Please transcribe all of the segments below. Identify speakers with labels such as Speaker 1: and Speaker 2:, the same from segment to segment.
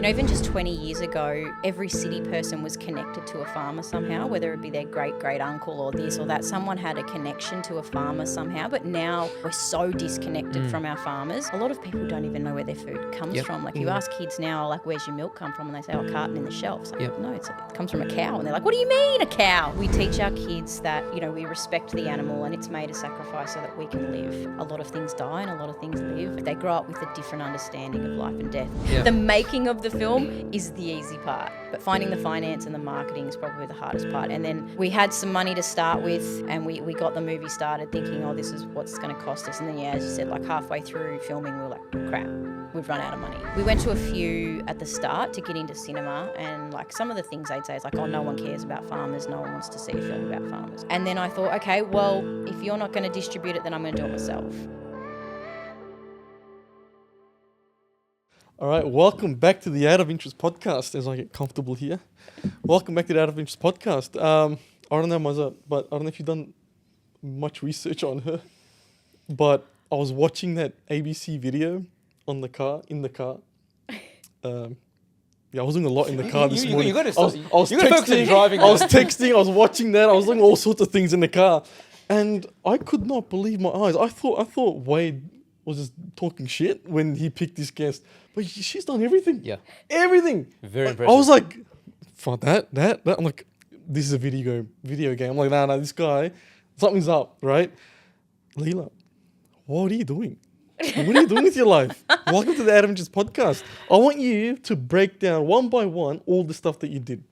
Speaker 1: You know, even just 20 years ago, every city person was connected to a farmer somehow, whether it be their great-great-uncle or this or that. Someone had a connection to a farmer somehow, but now we're so disconnected from our farmers. A lot of people don't even know where their food comes from. Like, you ask kids now, like, where's your milk come from? And they say, oh, a carton in the shelf. It's like, no, it comes from a cow. And they're like, what do you mean, a cow? We teach our kids that, you know, we respect the animal and it's made a sacrifice so that we can live. A lot of things die and a lot of things live. They grow up with a different understanding of life and death. Yeah. The making of the film is the easy part, but finding the finance and the marketing is probably the hardest part. And then we had some money to start with and we got the movie started thinking, oh, this is what's going to cost us. And then, yeah, as you said, like halfway through filming, we were like, crap, we've run out of money. We went to a few at the start to get into cinema, and like some of the things they'd say is like, oh, no one cares about farmers, no one wants to see a film about farmers. And then I thought, okay, well, if you're not going to distribute it, then I'm going to do it myself.
Speaker 2: All right, welcome back to the Out of Interest podcast as I get comfortable here. Welcome back to the Out of Interest podcast. I don't know, Maza, but I don't know if you've done much research on her, but I was watching that ABC video in the car. I was doing a lot in the car this morning. I was texting, driving. I was texting, I was watching that, I was doing all sorts of things in the car. And I could not believe my eyes. I thought Wade was just talking shit when he picked this guest. But she's done everything. Yeah. Everything.
Speaker 3: Very impressive.
Speaker 2: I was like, for that. I'm like, this is a video game. I'm like, nah, this guy, something's up, right? Leila, what are you doing? What are you doing with your life? Welcome to the Out of Interest podcast. I want you to break down one by one all the stuff that you did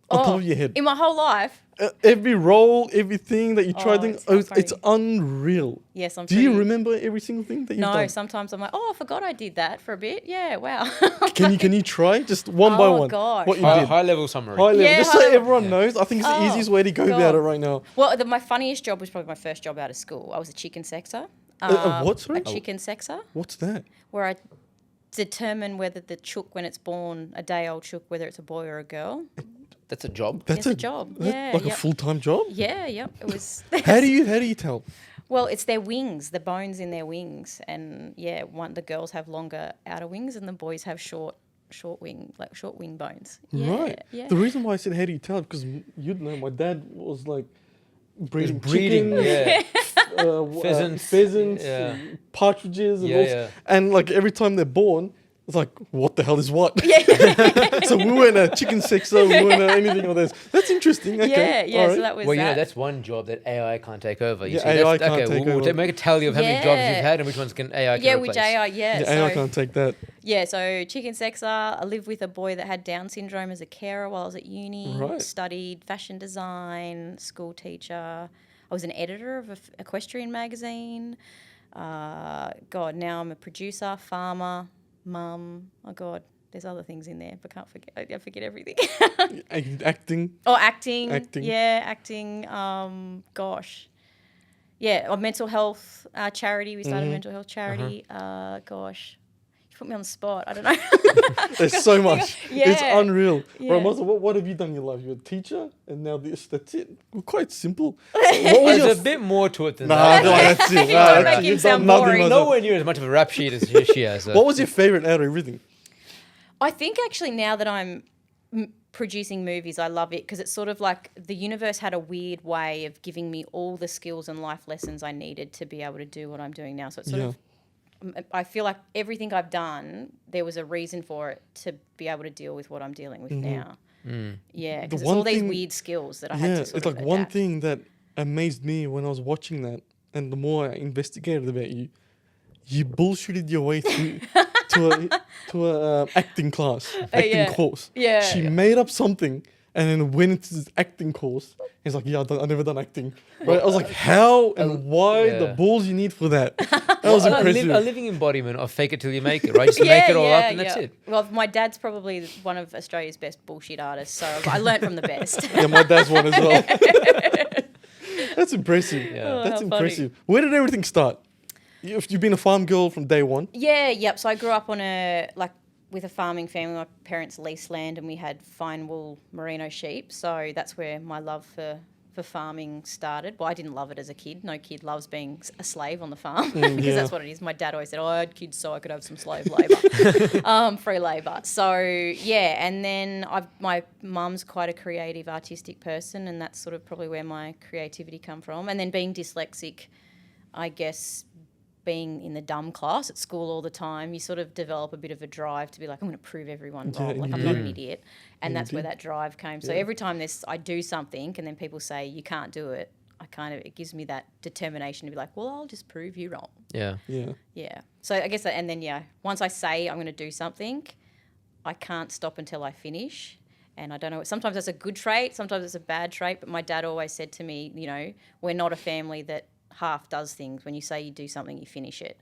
Speaker 2: on top of your head.
Speaker 1: In my whole life?
Speaker 2: Every role, everything that you tried doing, it's unreal.
Speaker 1: Yes,
Speaker 2: Do you remember every single thing that you've done?
Speaker 1: No, sometimes I'm like, oh, I forgot I did that for a bit. Yeah, wow.
Speaker 2: Can you try just one by one?
Speaker 1: Gosh.
Speaker 2: What you did?
Speaker 3: High level summary.
Speaker 2: High level, just so everyone knows. I think it's the easiest way to go about it right now.
Speaker 1: Well, my funniest job was probably my first job out of school. I was a chicken sexer.
Speaker 2: What, sorry?
Speaker 1: A chicken sexer.
Speaker 2: What's that?
Speaker 1: Where I determine whether the chook, when it's born, a day-old chook, whether it's a boy or a girl.
Speaker 3: That's a job.
Speaker 1: That's a job. Yeah,
Speaker 2: like a full-time job.
Speaker 1: Yeah, yep. It was.
Speaker 2: How do you tell?
Speaker 1: Well, it's their wings, the bones in their wings, and the girls have longer outer wings, and the boys have short wing bones. Yeah,
Speaker 2: right.
Speaker 1: Yeah.
Speaker 2: The reason why I said how do you tell, because you'd know my dad was like breeding
Speaker 3: chickens,
Speaker 2: pheasants, partridges, and like every time they're born. It's like, what the hell is what? Yeah. So we weren't a chicken sexer, we weren't anything of this. That's interesting. Okay.
Speaker 1: Yeah, right. So that was
Speaker 3: well, you know, that's one job that AI can't take over. You see,
Speaker 2: AI can't take over.
Speaker 3: We'll make a tally of how many jobs you've had and which ones can AI can replace.
Speaker 1: Which AI,
Speaker 2: AI can't take that.
Speaker 1: Yeah, so chicken sexer. I lived with a boy that had Down syndrome as a carer while I was at uni.
Speaker 2: Right.
Speaker 1: Studied fashion design, school teacher. I was an editor of an equestrian magazine. Now I'm a producer, farmer. Mum, oh God, there's other things in there, but I forget everything.
Speaker 2: Acting.
Speaker 1: Oh, acting. Yeah, acting. Gosh. Yeah, mental health charity. We started a mental health charity. Gosh. You put me on the spot. I don't know.
Speaker 2: There's so much. It's unreal. Yeah. Right, Maza, what have you done in your life? You're a teacher, and now this. That's it. Quite simple.
Speaker 3: There's a bit more to it than that.
Speaker 2: No, that's it.
Speaker 1: Don't make him sound boring.
Speaker 3: Nowhere near as much of a rap sheet as she has.
Speaker 2: What was your favourite out of everything?
Speaker 1: I think actually now that I'm producing movies, I love it because it's sort of like the universe had a weird way of giving me all the skills and life lessons I needed to be able to do what I'm doing now. So it's sort of, I feel like everything I've done, there was a reason for it to be able to deal with what I'm dealing with now. Yeah, because it's all these weird skills that I had to sort of adapt.
Speaker 2: One thing that amazed me when I was watching that, and the more I investigated about you bullshitted your way through to a acting class, course.
Speaker 1: Yeah.
Speaker 2: She made up something and then went into this acting course. He's like, I've never done acting. Right? I was like, how and why the balls you need for that? That was impressive.
Speaker 3: A living embodiment of fake it till you make it, right? Just make it all up and that's it.
Speaker 1: Well, my dad's probably one of Australia's best bullshit artists, so I learnt from the best.
Speaker 2: Yeah, my dad's one as well. That's impressive.
Speaker 1: Yeah.
Speaker 2: That's impressive. Funny. Where did everything start? You've been a farm girl from day one?
Speaker 1: Yep. So I grew up on with a farming family. My parents leased land and we had fine wool merino sheep. So that's where my love for for farming started. Well, I didn't love it as a kid. No kid loves being a slave on the farm because that's what it is. My dad always said, I had kids so I could have some slave labour, free labour. So, yeah, and then my mum's quite a creative, artistic person, and that's sort of probably where my creativity come from. And then being dyslexic, I guess, being in the dumb class at school all the time, you sort of develop a bit of a drive to be like, I'm going to prove everyone wrong. Like, I'm not an idiot. And that's where that drive came. So every time I do something and then people say you can't do it, it gives me that determination to be like, well, I'll just prove you wrong.
Speaker 3: Yeah.
Speaker 1: Yeah. So I guess once I say I'm going to do something, I can't stop until I finish. And I don't know, sometimes that's a good trait, sometimes it's a bad trait, but my dad always said to me, you know, we're not a family that half does things. When you say you do something, you finish it.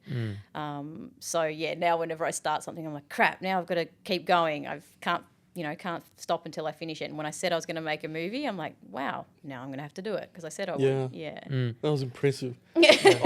Speaker 1: So yeah, now whenever I start something, I'm like, crap, now I've got to keep going. I can't stop until I finish it. And when I said I was going to make a movie, I'm like, wow, now I'm going to have to do it because I said I would. Yeah.
Speaker 2: That was impressive. The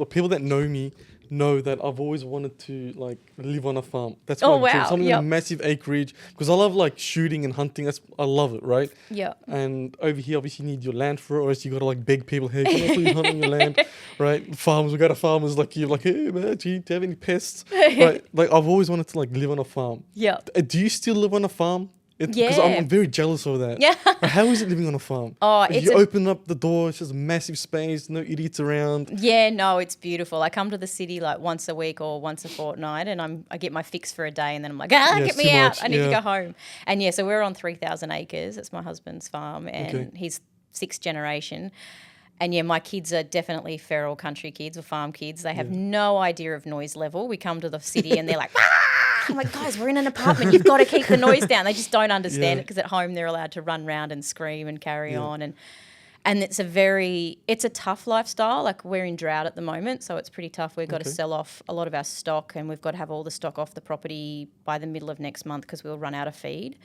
Speaker 2: people that know me know that I've always wanted to like live on a farm. That's my dream. Something with massive acreage, because I love like shooting and hunting. I love it, right?
Speaker 1: Yeah.
Speaker 2: And over here, obviously, you need your land for it, or else you gotta like beg people, hey, can I please hunt on your land, right? Farmers, we go to farmers like you, like, hey man, do you have any pests? Right? Like I've always wanted to like live on a farm.
Speaker 1: Yeah.
Speaker 2: Do you still live on a farm? Because I'm very jealous of that.
Speaker 1: Yeah.
Speaker 2: How is it living on a farm? You open up the door, it's just massive space, no idiots around.
Speaker 1: Yeah, no, it's beautiful. I come to the city like once a week or once a fortnight, and I get my fix for a day, and then I'm like, get me out. I need to go home. And yeah, so we're on 3,000 acres. It's my husband's farm, and he's 6th generation. And yeah, my kids are definitely feral country kids or farm kids. They have no idea of noise level. We come to the city and they're like, I'm like, guys, we're in an apartment. You've got to keep the noise down. They just don't understand it because at home they're allowed to run around and scream and carry on. And it's a tough lifestyle. Like we're in drought at the moment, so it's pretty tough. We've got to sell off a lot of our stock, and we've got to have all the stock off the property by the middle of next month because we'll run out of feed.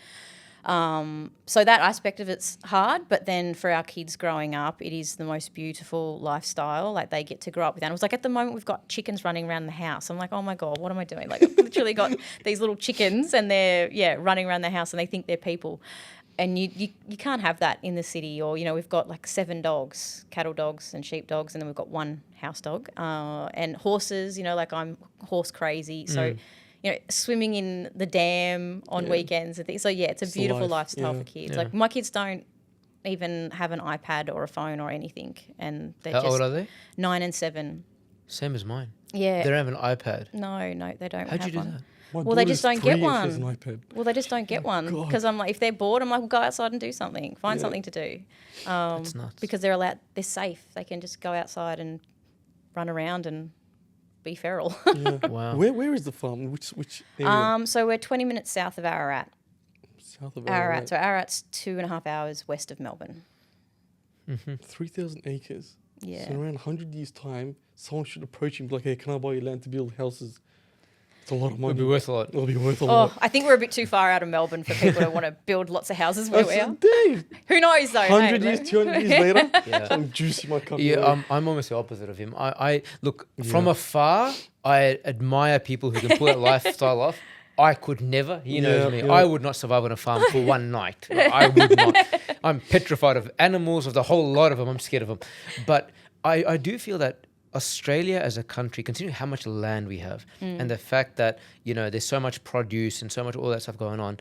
Speaker 1: So that aspect of it's hard, but then for our kids growing up, it is the most beautiful lifestyle. Like they get to grow up with animals. Like at the moment we've got chickens running around the house. I'm like, oh my God, what am I doing? Like I've literally got these little chickens and they're running around the house and they think they're people. And you can't have that in the city. Or, you know, we've got like 7 dogs, cattle dogs and sheep dogs, and then we've got 1 house dog. And horses, you know, like I'm horse crazy. So you know, swimming in the dam on weekends and things. So yeah, it's a beautiful lifestyle for kids. Like my kids don't even have an iPad or a phone or anything, and they're
Speaker 3: How old are they?
Speaker 1: 9 and 7.
Speaker 3: Same as mine.
Speaker 1: Yeah.
Speaker 3: They don't have an iPad.
Speaker 1: No, they don't.
Speaker 3: How'd
Speaker 1: have
Speaker 3: you do
Speaker 1: one.
Speaker 3: that?
Speaker 1: Well, they just don't get one.
Speaker 2: An iPad.
Speaker 1: Well, they just don't get one because I'm like, if they're bored, I'm like, well, go outside and do something. Find something to do.
Speaker 3: That's nuts.
Speaker 1: Because they're safe. They can just go outside and run around and be feral.
Speaker 3: Wow.
Speaker 2: Where is the farm? Which area?
Speaker 1: So we're 20 minutes south of Ararat.
Speaker 2: South of
Speaker 1: Ararat. So Ararat's 2.5 hours west of Melbourne.
Speaker 2: 3,000 acres.
Speaker 1: Yeah.
Speaker 2: So around 100 years' time, someone should approach you and be like, hey, can I buy your land to build houses? It's a lot of money.
Speaker 3: It'll be worth a lot.
Speaker 2: It'll be worth a lot.
Speaker 1: I think we're a bit too far out of Melbourne for people to want to build lots of houses where we are.
Speaker 2: Dang.
Speaker 1: Who knows though?
Speaker 2: 100 years, 200 years later, some juicy might come.
Speaker 3: Yeah, I'm almost the opposite of him. I look from afar. I admire people who can pull that lifestyle off. I could never. He knows me. I would not survive on a farm for one night. I would not. I'm petrified of animals, of the whole lot of them. I'm scared of them. But I do feel that Australia as a country, considering how much land we have and the fact that, you know, there's so much produce and so much all that stuff going on,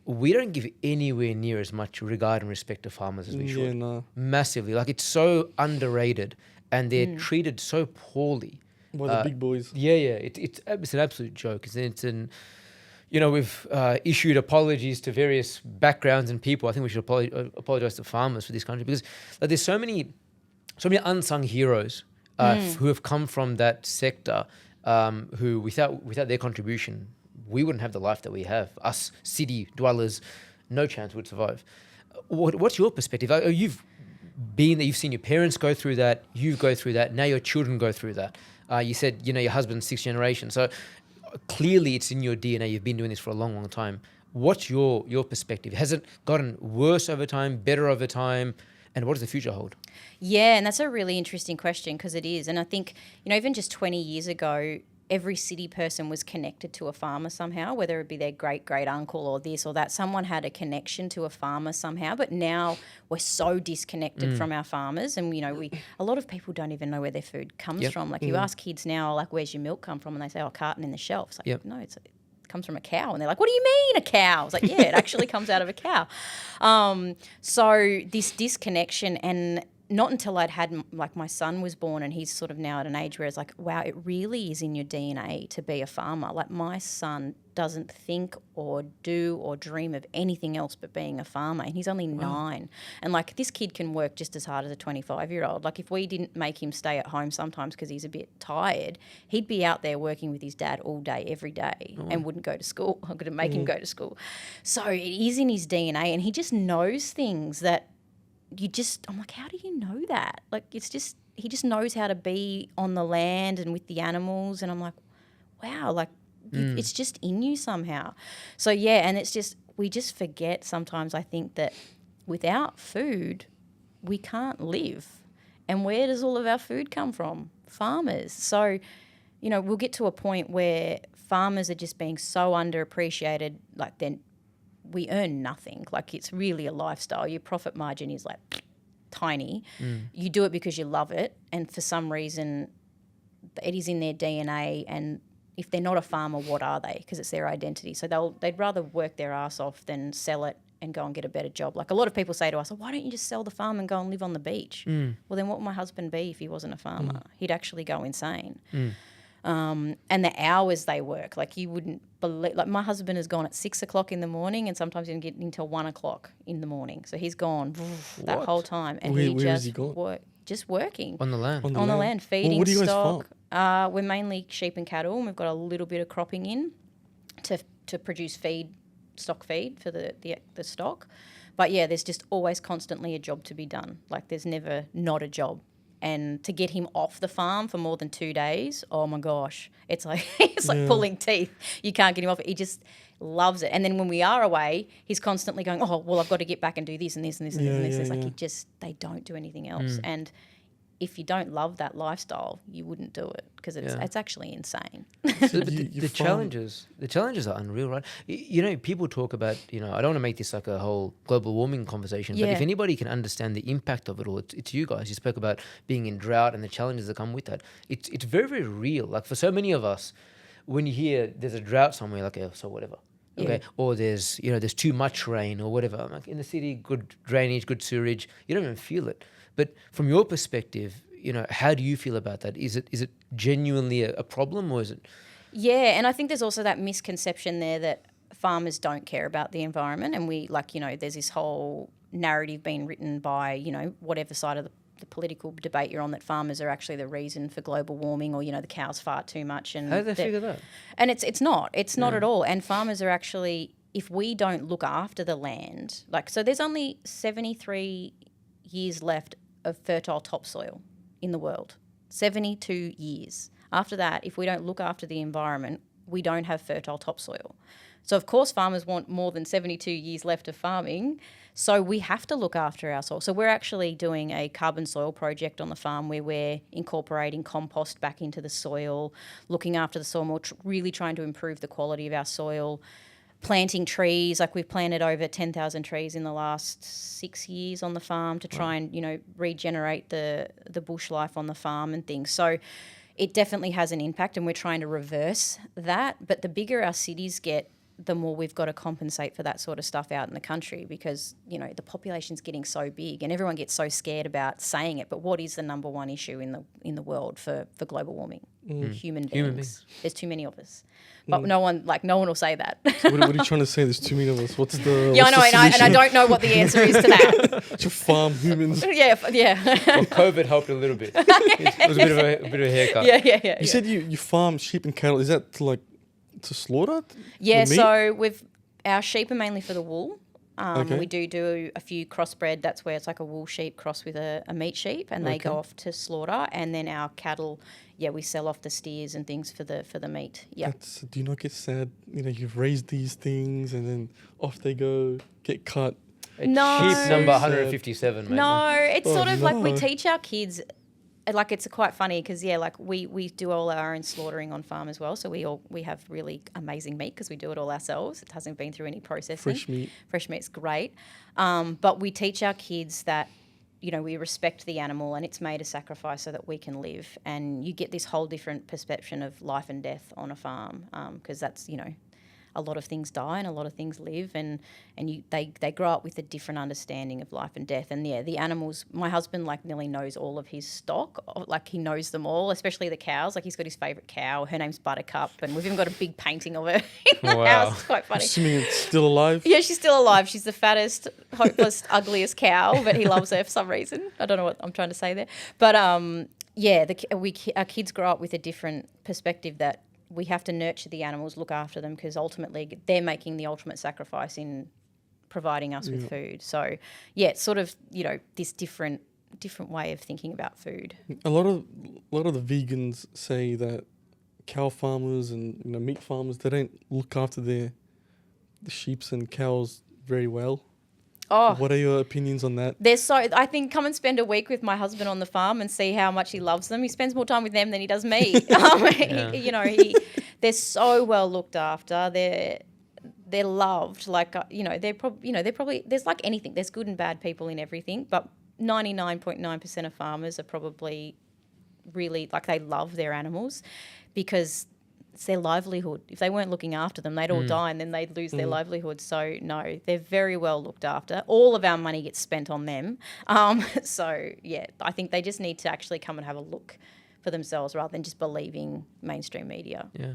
Speaker 3: we don't give anywhere near as much regard and respect to farmers as we should.
Speaker 2: Yeah, no.
Speaker 3: Massively. Like, it's so underrated and they're treated so poorly.
Speaker 2: By the big boys.
Speaker 3: Yeah. It's an absolute joke. You know, we've issued apologies to various backgrounds and people. I think we should apologize to farmers for this country because like, there's so many unsung heroes who have come from that sector, who without their contribution, we wouldn't have the life that we have. Us city dwellers, no chance would survive. What's your perspective? You've seen your parents go through that, you go through that, now your children go through that. You said, you know, your husband's 6th generation. So clearly it's in your DNA. You've been doing this for a long, long time. What's your perspective? Has it gotten worse over time, better over time? And what does the future hold?
Speaker 1: Yeah, and that's a really interesting question because it is. And I think, you know, even just 20 years ago, every city person was connected to a farmer somehow, whether it be their great great uncle or this or that. Someone had a connection to a farmer somehow, but now we're so disconnected from our farmers, and a lot of people don't even know where their food comes from. Like you ask kids now, like, where's your milk come from, and they say, oh, carton in the shelf. It's like, no, it comes from a cow, and they're like, what do you mean a cow? It's like, yeah, it actually comes out of a cow. So this disconnection, and not until I'd had, like, my son was born, and he's sort of now at an age where it's like, wow, it really is in your DNA to be a farmer. Like, my son doesn't think or do or dream of anything else but being a farmer, and he's only 9. And, like, this kid can work just as hard as a 25-year-old. Like, if we didn't make him stay at home sometimes because he's a bit tired, he'd be out there working with his dad all day, every day, and wouldn't go to school. I'm going to make him go to school. So it is in his DNA, and he just knows things that I'm like, how do you know that? Like, he just knows how to be on the land and with the animals. And I'm like, wow, like it's just in you somehow. So yeah, and we just forget sometimes, I think, that without food, we can't live. And where does all of our food come from? Farmers. So, we'll get to a point where farmers are just being so underappreciated, like we earn nothing. Like, it's really a lifestyle. Your profit margin is like tiny. You do it because you love it, and for some reason it is in their DNA, and if they're not a farmer, what are they? Because it's their identity. So they'd rather work their ass off than sell it and go and get a better job. Like, a lot of people say to us, why don't you just sell the farm and go and live on the beach? Well, then what would my husband be if he wasn't a farmer? He'd actually go insane. And the hours they work, like, you wouldn't believe. Like, my husband has gone at 6 o'clock in the morning, and sometimes he can get until 1 o'clock in the morning. So he's gone that whole time, and
Speaker 2: where is he gone?
Speaker 1: Just working
Speaker 3: on the land,
Speaker 1: on the land, feeding
Speaker 2: what do you guys
Speaker 1: stock. We're mainly sheep and cattle, and we've got a little bit of cropping in to produce stock feed for the stock. But yeah, there's just always constantly a job to be done. Like, there's never not a job. And to get him off the farm for more than 2 days, oh my gosh, it's like pulling teeth. You can't get him off it. He just loves it. And then when we are away, he's constantly going, oh, well, I've got to get back and do this and this and this and this and this. It's like they don't do anything else. And if you don't love that lifestyle, you wouldn't do it, because it's actually insane.
Speaker 3: So, but the challenges are unreal, right? People talk about, I don't want to make this like a whole global warming conversation, but if anybody can understand the impact of it all, it's you guys. You spoke about being in drought and the challenges that come with that. It's very, very real. Like, for so many of us, when you hear there's a drought somewhere, like, so whatever. Okay, or there's too much rain or whatever. I'm like, in the city, good drainage, good sewerage, you don't even feel it. But from your perspective, how do you feel about that? Is it genuinely a problem, or is it?
Speaker 1: Yeah, and I think there's also that misconception there that farmers don't care about the environment, and there's this whole narrative being written by, whatever side of the political debate you're on, that farmers are actually the reason for global warming, or, the cows fart too much. And
Speaker 3: how do they figure that?
Speaker 1: And it's not at all. And farmers are actually, if we don't look after the land, so there's only 73 years left of fertile topsoil in the world. 72 years. After that, if we don't look after the environment, we don't have fertile topsoil. So, of course, farmers want more than 72 years left of farming, so we have to look after our soil. So we're actually doing a carbon soil project on the farm where we're incorporating compost back into the soil, looking after the soil more, really trying to improve the quality of our soil, planting trees. Like, we've planted over 10,000 trees in the last 6 years on the farm to try and, regenerate the bush life on the farm and things. So it definitely has an impact, and we're trying to reverse that. But the bigger our cities get, the more we've got to compensate for that sort of stuff out in the country, because, the population's getting so big and everyone gets so scared about saying it. But what is the number one issue in the world for global warming? Human beings. There's too many of us. But no one will say that.
Speaker 2: So what are you trying to say? There's too many of us. What's the
Speaker 1: I know, and I don't know what the answer is to that.
Speaker 2: To farm humans.
Speaker 1: Yeah.
Speaker 3: Well, COVID helped a little bit. It was a bit of a haircut.
Speaker 1: Yeah.
Speaker 2: You said you farm sheep and cattle. Is that to slaughter?
Speaker 1: Yeah, so our sheep are mainly for the wool.
Speaker 2: Okay.
Speaker 1: We do a few crossbred. That's where it's like a wool sheep crossed with a meat sheep, and they go off to slaughter. And then our cattle, we sell off the steers and things for the meat. Yeah.
Speaker 2: Do you not get sad? You've raised these things and then off they go, get cut.
Speaker 1: No.
Speaker 3: Sheep number 157, mate.
Speaker 1: No, it's sort of like we teach our kids like it's quite funny because like we do all our own slaughtering on farm as well, so we have really amazing meat because we do it all ourselves. It hasn't been through any processing. Fresh meat's great, but we teach our kids that, you know, we respect the animal and it's made a sacrifice so that we can live, and you get this whole different perception of life and death on a farm, because that's, you know, a lot of things die and a lot of things live, and they grow up with a different understanding of life and death. And the animals, my husband like nearly knows all of his stock, like he knows them all, especially the cows. Like he's got his favourite cow, her name's Buttercup, and we've even got a big painting of her in the house. It's quite funny.
Speaker 2: Assuming it's still alive?
Speaker 1: Yeah, she's still alive. She's the fattest, hopeless, ugliest cow, but he loves her for some reason. I don't know what I'm trying to say there. But our kids grow up with a different perspective that we have to nurture the animals, look after them, because ultimately they're making the ultimate sacrifice in providing us with food. So, yeah, it's sort of, you know, this different way of thinking about food.
Speaker 2: A lot of the vegans say that cow farmers and, you know, meat farmers, they don't look after the sheeps and cows very well.
Speaker 1: Oh,
Speaker 2: what are your opinions on that?
Speaker 1: I think come and spend a week with my husband on the farm and see how much he loves them. He spends more time with them than he does me. They're so well looked after. They're loved. Like, they're probably there's like anything. There's good and bad people in everything, but 99.9% of farmers are probably really, like, they love their animals because it's their livelihood. If they weren't looking after them, they'd all die and then they'd lose their livelihood. So, no, they're very well looked after. All of our money gets spent on them. So, yeah, I think they just need to actually come and have a look for themselves rather than just believing mainstream media.
Speaker 3: Yeah.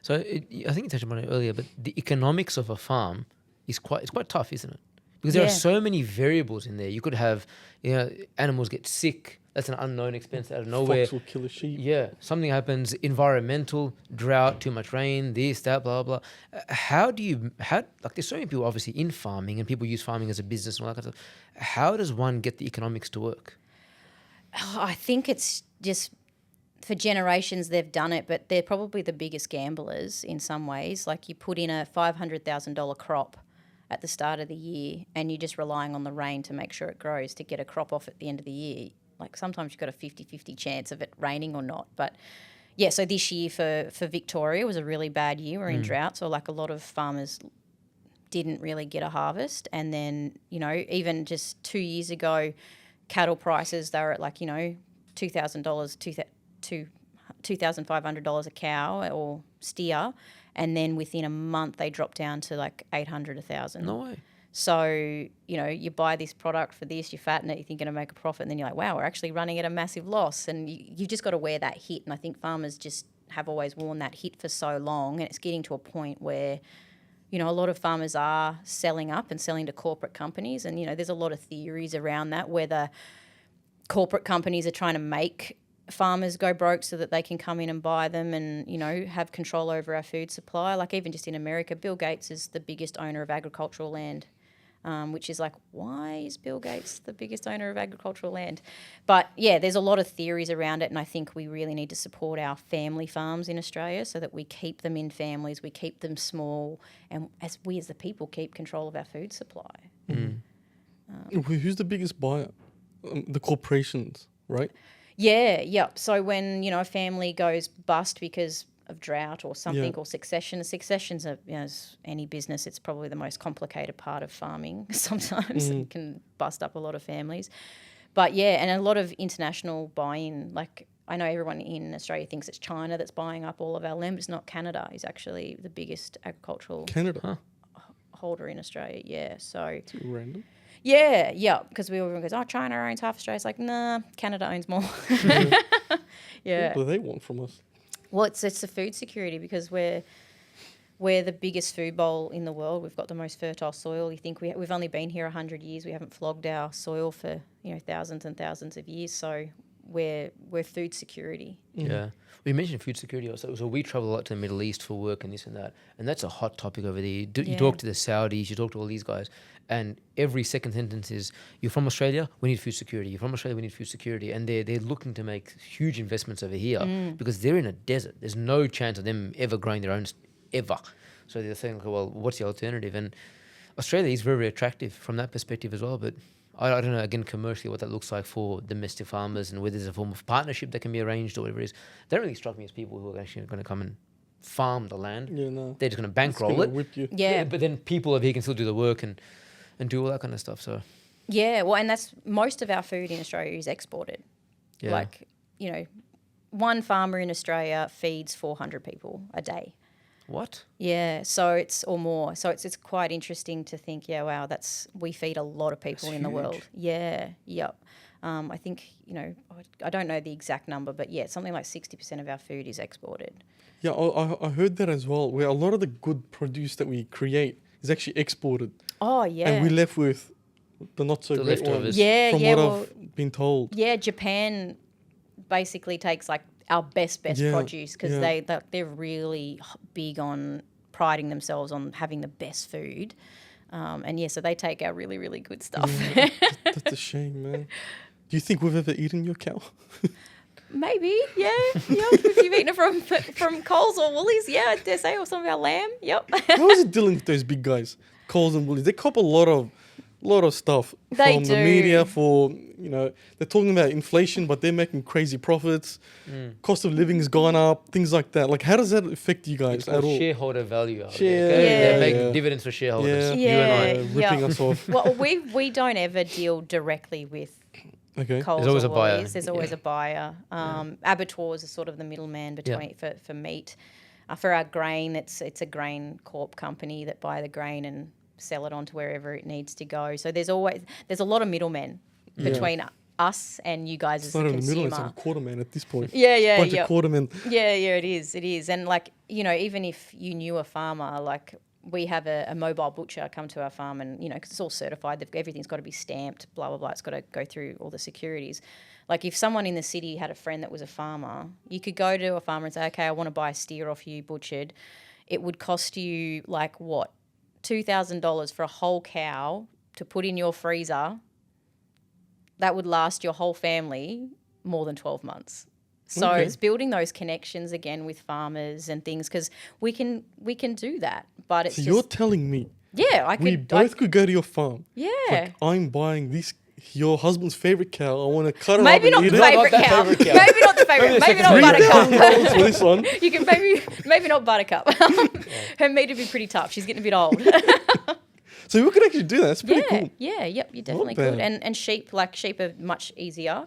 Speaker 3: So, I think you touched on it earlier, but the economics of a farm is quite tough, isn't it? Because there are so many variables in there. You could have, animals get sick. That's an unknown expense out of nowhere.
Speaker 2: Fox will kill a sheep.
Speaker 3: Yeah, something happens, environmental, drought, too much rain, this, that, blah, blah. There's so many people obviously in farming and people use farming as a business and all that kind of stuff. How does one get the economics to work?
Speaker 1: I think it's just for generations they've done it, but they're probably the biggest gamblers in some ways. Like, you put in a $500,000 crop at the start of the year and you're just relying on the rain to make sure it grows to get a crop off at the end of the year. Like, sometimes you've got a 50-50 chance of it raining or not. But, yeah, so this year for Victoria was a really bad year. We're in drought, so, like, a lot of farmers didn't really get a harvest. And then, even just 2 years ago, cattle prices, they were at, like, $2,000, $2,500 a cow or steer. And then within a month, they dropped down to, like, $800, $1,000.
Speaker 3: No way.
Speaker 1: So, you buy this product for this, you fatten it, you think you're going to make a profit, and then you're like, wow, we're actually running at a massive loss. And you've just got to wear that hit. And I think farmers just have always worn that hit for so long, and it's getting to a point where, a lot of farmers are selling up and selling to corporate companies. And, there's a lot of theories around that, whether corporate companies are trying to make farmers go broke so that they can come in and buy them and, have control over our food supply. Like, even just in America, Bill Gates is the biggest owner of agricultural land. Which is like, why is Bill Gates the biggest owner of agricultural land? But, yeah, there's a lot of theories around it, and I think we really need to support our family farms in Australia so that we keep them in families, we keep them small, and as the people keep control of our food supply.
Speaker 2: Who's the biggest buyer? The corporations, right?
Speaker 1: Yeah. So when, a family goes bust because of drought or something, or succession's as any business, it's probably the most complicated part of farming. Sometimes it can bust up a lot of families. But and a lot of international buy-in. Like, I know everyone in Australia thinks it's China that's buying up all of our land, but it's not. Canada is actually the biggest agricultural holder in Australia. Yeah, so
Speaker 2: too random.
Speaker 1: Yeah, because everyone goes, China owns half Australia. It's like, nah, Canada owns more. Yeah.
Speaker 2: What do they want from us?
Speaker 1: Well, it's the food security, because we're the biggest food bowl in the world. We've got the most fertile soil. You think we've only been here 100 years. We haven't flogged our soil for thousands and thousands of years. So we're food security.
Speaker 3: Yeah, we mentioned food security also. So we travel a lot to the Middle East for work and this and that, and that's a hot topic over there. You talk to the Saudis, you talk to all these guys, and every second sentence is, "You're from Australia, we need food security. You're from Australia, we need food security." And they're looking to make huge investments over here because they're in a desert. There's no chance of them ever growing their own ever. So they're saying, well, what's the alternative? And Australia is very, very attractive from that perspective as well. But I don't know, again, commercially what that looks like for domestic farmers and whether there's a form of partnership that can be arranged or whatever it is. They don't really strike me as people who are actually going to come and farm the land.
Speaker 2: Yeah, no.
Speaker 3: They're just going to
Speaker 2: It's
Speaker 3: bankroll
Speaker 2: gonna
Speaker 3: it.
Speaker 2: whip you.
Speaker 1: Yeah.
Speaker 3: But then people over here can still do the work and do all that kind of stuff. So,
Speaker 1: Yeah, well, and that's most of our food in Australia is exported.
Speaker 3: yeah.
Speaker 1: Like, you know, one farmer in Australia feeds 400 people a day.
Speaker 3: What?
Speaker 1: Yeah, so it's or more. So it's quite interesting to think, yeah, wow, we feed a lot of people
Speaker 3: That's
Speaker 1: in the world.
Speaker 3: huge.
Speaker 1: Yeah, yep. I think, you know, I don't know the exact number, but yeah, something like 60% of our food is exported.
Speaker 2: Yeah, I heard that as well, where a lot of the good produce that we create is actually exported.
Speaker 1: Oh, yeah.
Speaker 2: And we're left with the not so
Speaker 3: The
Speaker 2: great
Speaker 3: leftovers.
Speaker 2: ones.
Speaker 1: Yeah,
Speaker 2: from
Speaker 1: yeah,
Speaker 2: what
Speaker 1: well-
Speaker 2: I've been told.
Speaker 1: Yeah, Japan basically takes like our best
Speaker 2: Yeah,
Speaker 1: produce because
Speaker 2: yeah.
Speaker 1: they're really big on priding themselves on having the best food. And yeah, so they take our really, really good stuff.
Speaker 2: Yeah, that's a shame, man. Do you think we've ever eaten your cow?
Speaker 1: Maybe, yeah. If you've eaten it from Coles or Woolies, yeah, I dare say, or some of our lamb, yep.
Speaker 2: How is it dealing with those big guys, Coles and Woolies? They cop a lot of stuff
Speaker 1: They
Speaker 2: from the
Speaker 1: do.
Speaker 2: media for, you know, they're talking about inflation, but they're making crazy profits. Cost of living's gone up, things like that. Like, how does that affect you guys
Speaker 3: It's
Speaker 2: at
Speaker 3: called
Speaker 2: all?
Speaker 3: shareholder value.
Speaker 2: Share-
Speaker 3: Okay?
Speaker 1: Yeah.
Speaker 3: They're making
Speaker 2: Yeah.
Speaker 3: dividends for shareholders.
Speaker 2: Yeah.
Speaker 3: You and I.
Speaker 1: Yeah.
Speaker 2: Ripping us off.
Speaker 1: Well, we don't ever deal directly with
Speaker 2: Okay.
Speaker 1: Coles
Speaker 3: There's always
Speaker 1: or
Speaker 3: a buyer.
Speaker 1: Woolies. There's always
Speaker 3: Yeah.
Speaker 1: a buyer. Abattoirs are sort of the middleman between for meat. For our grain, it's a grain corp company that buy the grain and sell it on to wherever it needs to go. So there's a lot of middlemen between us and you guys
Speaker 2: It's
Speaker 1: as
Speaker 2: not
Speaker 1: a
Speaker 2: in the middle,
Speaker 1: consumer.
Speaker 2: it's like a quarterman at this point.
Speaker 1: Yeah,
Speaker 2: Bunch
Speaker 1: yeah.
Speaker 2: of quartermen.
Speaker 1: Yeah, it is. And like, you know, even if you knew a farmer, like we have a mobile butcher come to our farm and, you know, 'cause it's all certified, everything's got to be stamped, blah, blah, blah. It's got to go through all the securities. Like if someone in the city had a friend that was a farmer, you could go to a farmer and say, okay, I want to buy a steer off you butchered. It would cost you like what? $2,000 for a whole cow to put in your freezer. That would last your whole family more than 12 months. So
Speaker 2: Okay.
Speaker 1: it's building those connections again with farmers and things because we can do that. But it's
Speaker 2: So
Speaker 1: just
Speaker 2: you're telling me
Speaker 1: I could
Speaker 2: we both could go to your farm.
Speaker 1: yeah.
Speaker 2: Like, I'm buying your husband's favorite cow. I want to cut her
Speaker 1: Maybe
Speaker 2: up
Speaker 1: not
Speaker 2: and
Speaker 1: the
Speaker 2: eat it.
Speaker 1: favorite
Speaker 3: that
Speaker 1: cow.
Speaker 3: favourite cow.
Speaker 1: Maybe not the favorite. Maybe not Buttercup.
Speaker 2: $3,000 for this one.
Speaker 1: You can maybe not Buttercup. Her meat would be pretty tough. She's getting a bit old.
Speaker 2: So we could actually do that. That's pretty cool.
Speaker 1: Yeah, yep, you definitely
Speaker 2: bad.
Speaker 1: could. And sheep are much easier.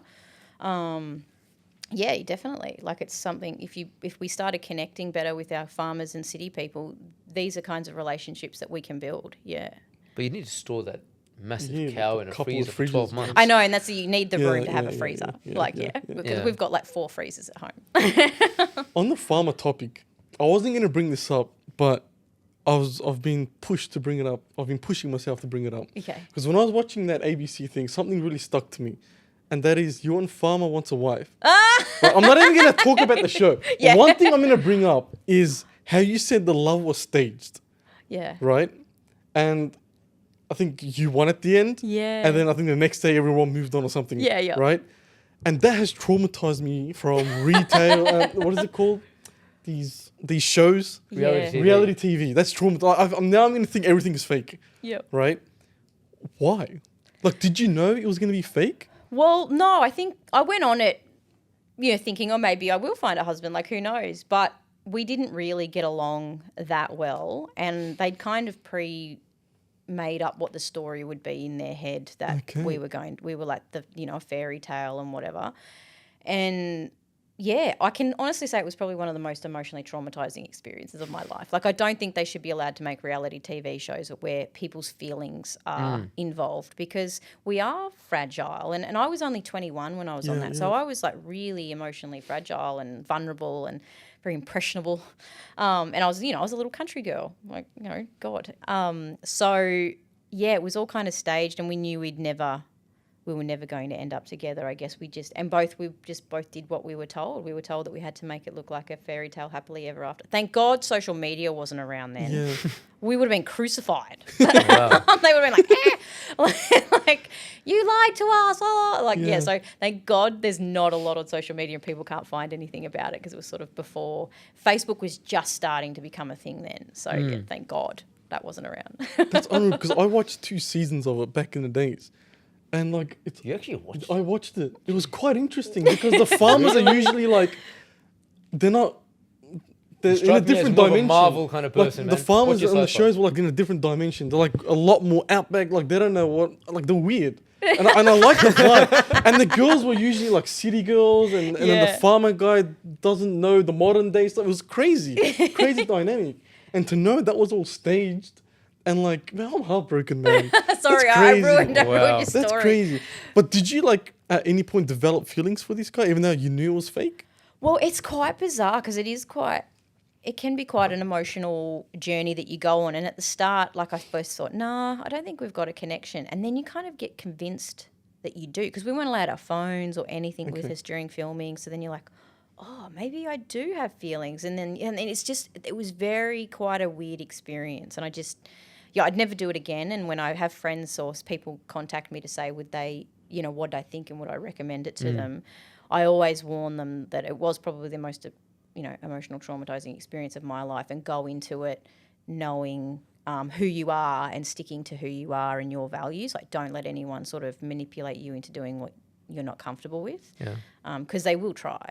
Speaker 1: Yeah, definitely. Like it's something if we started connecting better with our farmers and city people, these are kinds of relationships that we can build. Yeah.
Speaker 3: But you need to store that massive
Speaker 2: Yeah,
Speaker 3: cow
Speaker 2: like
Speaker 3: in
Speaker 2: a
Speaker 3: a
Speaker 2: couple of
Speaker 3: freezer for
Speaker 2: freezers,
Speaker 3: 12
Speaker 2: man.
Speaker 3: months.
Speaker 1: I know, and you need the room to have a
Speaker 2: yeah,
Speaker 1: freezer.
Speaker 2: yeah,
Speaker 1: Because
Speaker 3: Yeah.
Speaker 1: we've got like 4 freezers at home.
Speaker 2: On the farmer topic, I wasn't going to bring this up, but I've been pushed to bring it up. I've been pushing myself to bring it up.
Speaker 1: Okay.
Speaker 2: Because when I was watching that ABC thing, something really stuck to me. And that is, your farmer wants a wife. But I'm not even going to talk about the show.
Speaker 1: Yeah.
Speaker 2: One thing I'm going to bring up is how you said the love was staged,
Speaker 1: Yeah.
Speaker 2: right? And I think you won at the end.
Speaker 1: Yeah.
Speaker 2: And then I think the next day everyone moved on or something.
Speaker 1: Yeah, yeah.
Speaker 2: Right? And that has traumatized me from retail. What is it called? These shows.
Speaker 3: Reality TV.
Speaker 2: Reality TV. That's traumatized. I'm going to think everything is fake.
Speaker 1: Yep.
Speaker 2: Right? Why? Like, did you know it was going to be fake?
Speaker 1: Well, no, I think I went on it, thinking, oh, maybe I will find a husband, like who knows? But we didn't really get along that well, and they'd kind of made up what the story would be in their head that
Speaker 2: Okay.
Speaker 1: we were like a fairy tale and whatever. And yeah, I can honestly say it was probably one of the most emotionally traumatizing experiences of my life. Like, I don't think they should be allowed to make reality TV shows where people's feelings are involved because we are fragile. And I was only 21 when I was on that. So I was like really emotionally fragile and vulnerable and very impressionable. And I was a little country girl, like, God. So yeah, it was all kind of staged and we knew we were never going to end up together. I guess we both did what we were told. We were told that we had to make it look like a fairy tale happily ever after. Thank God social media wasn't around then.
Speaker 2: Yeah.
Speaker 1: We would have been crucified.
Speaker 3: Wow.
Speaker 1: They would have been like, you lied to us. Oh.
Speaker 2: Yeah.
Speaker 1: So thank God there's not a lot on social media and people can't find anything about it because it was sort of before. Facebook was just starting to become a thing then. So yeah, thank God that wasn't around.
Speaker 2: That's unreal because I watched 2 seasons of it back in the days. and like
Speaker 3: You actually watched
Speaker 2: I watched it. It was quite interesting because the farmers are usually like they're not. They're in a
Speaker 3: Strike me as
Speaker 2: different
Speaker 3: more of a
Speaker 2: dimension.
Speaker 3: Marvel kind of person,
Speaker 2: The
Speaker 3: man.
Speaker 2: farmers
Speaker 3: Watch your
Speaker 2: on the
Speaker 3: sci-fi.
Speaker 2: shows were like in a different dimension. They're like a lot more outback. Like they don't know what. Like they're weird. And I like the vibe. And the girls were usually like city girls, and then
Speaker 1: Yeah.
Speaker 2: the farmer guy doesn't know the modern day stuff. It was crazy, crazy dynamic. And to know that was all staged, and like, man, I'm heartbroken, man.
Speaker 1: Sorry,
Speaker 2: That's
Speaker 1: I
Speaker 2: crazy.
Speaker 1: ruined
Speaker 3: Wow.
Speaker 1: your story.
Speaker 2: That's crazy. But did you like at any point develop feelings for this guy, even though you knew it was fake?
Speaker 1: Well, it's quite bizarre because it can be quite an emotional journey that you go on. And at the start, like I first thought, nah, I don't think we've got a connection. And then you kind of get convinced that you do because we weren't allowed our phones or anything with us during filming. So then you're like, oh, maybe I do have feelings. And then it's just, it was quite a weird experience. And I'd never do it again. And when I have friends or people contact me to say, would they, what I think and would I recommend it to them, I always warn them that it was probably the most emotional traumatizing experience of my life, and go into it knowing who you are and sticking to who you are and your values. Like, don't let anyone sort of manipulate you into doing what you're not comfortable with.
Speaker 3: Yeah.
Speaker 1: Because they will try.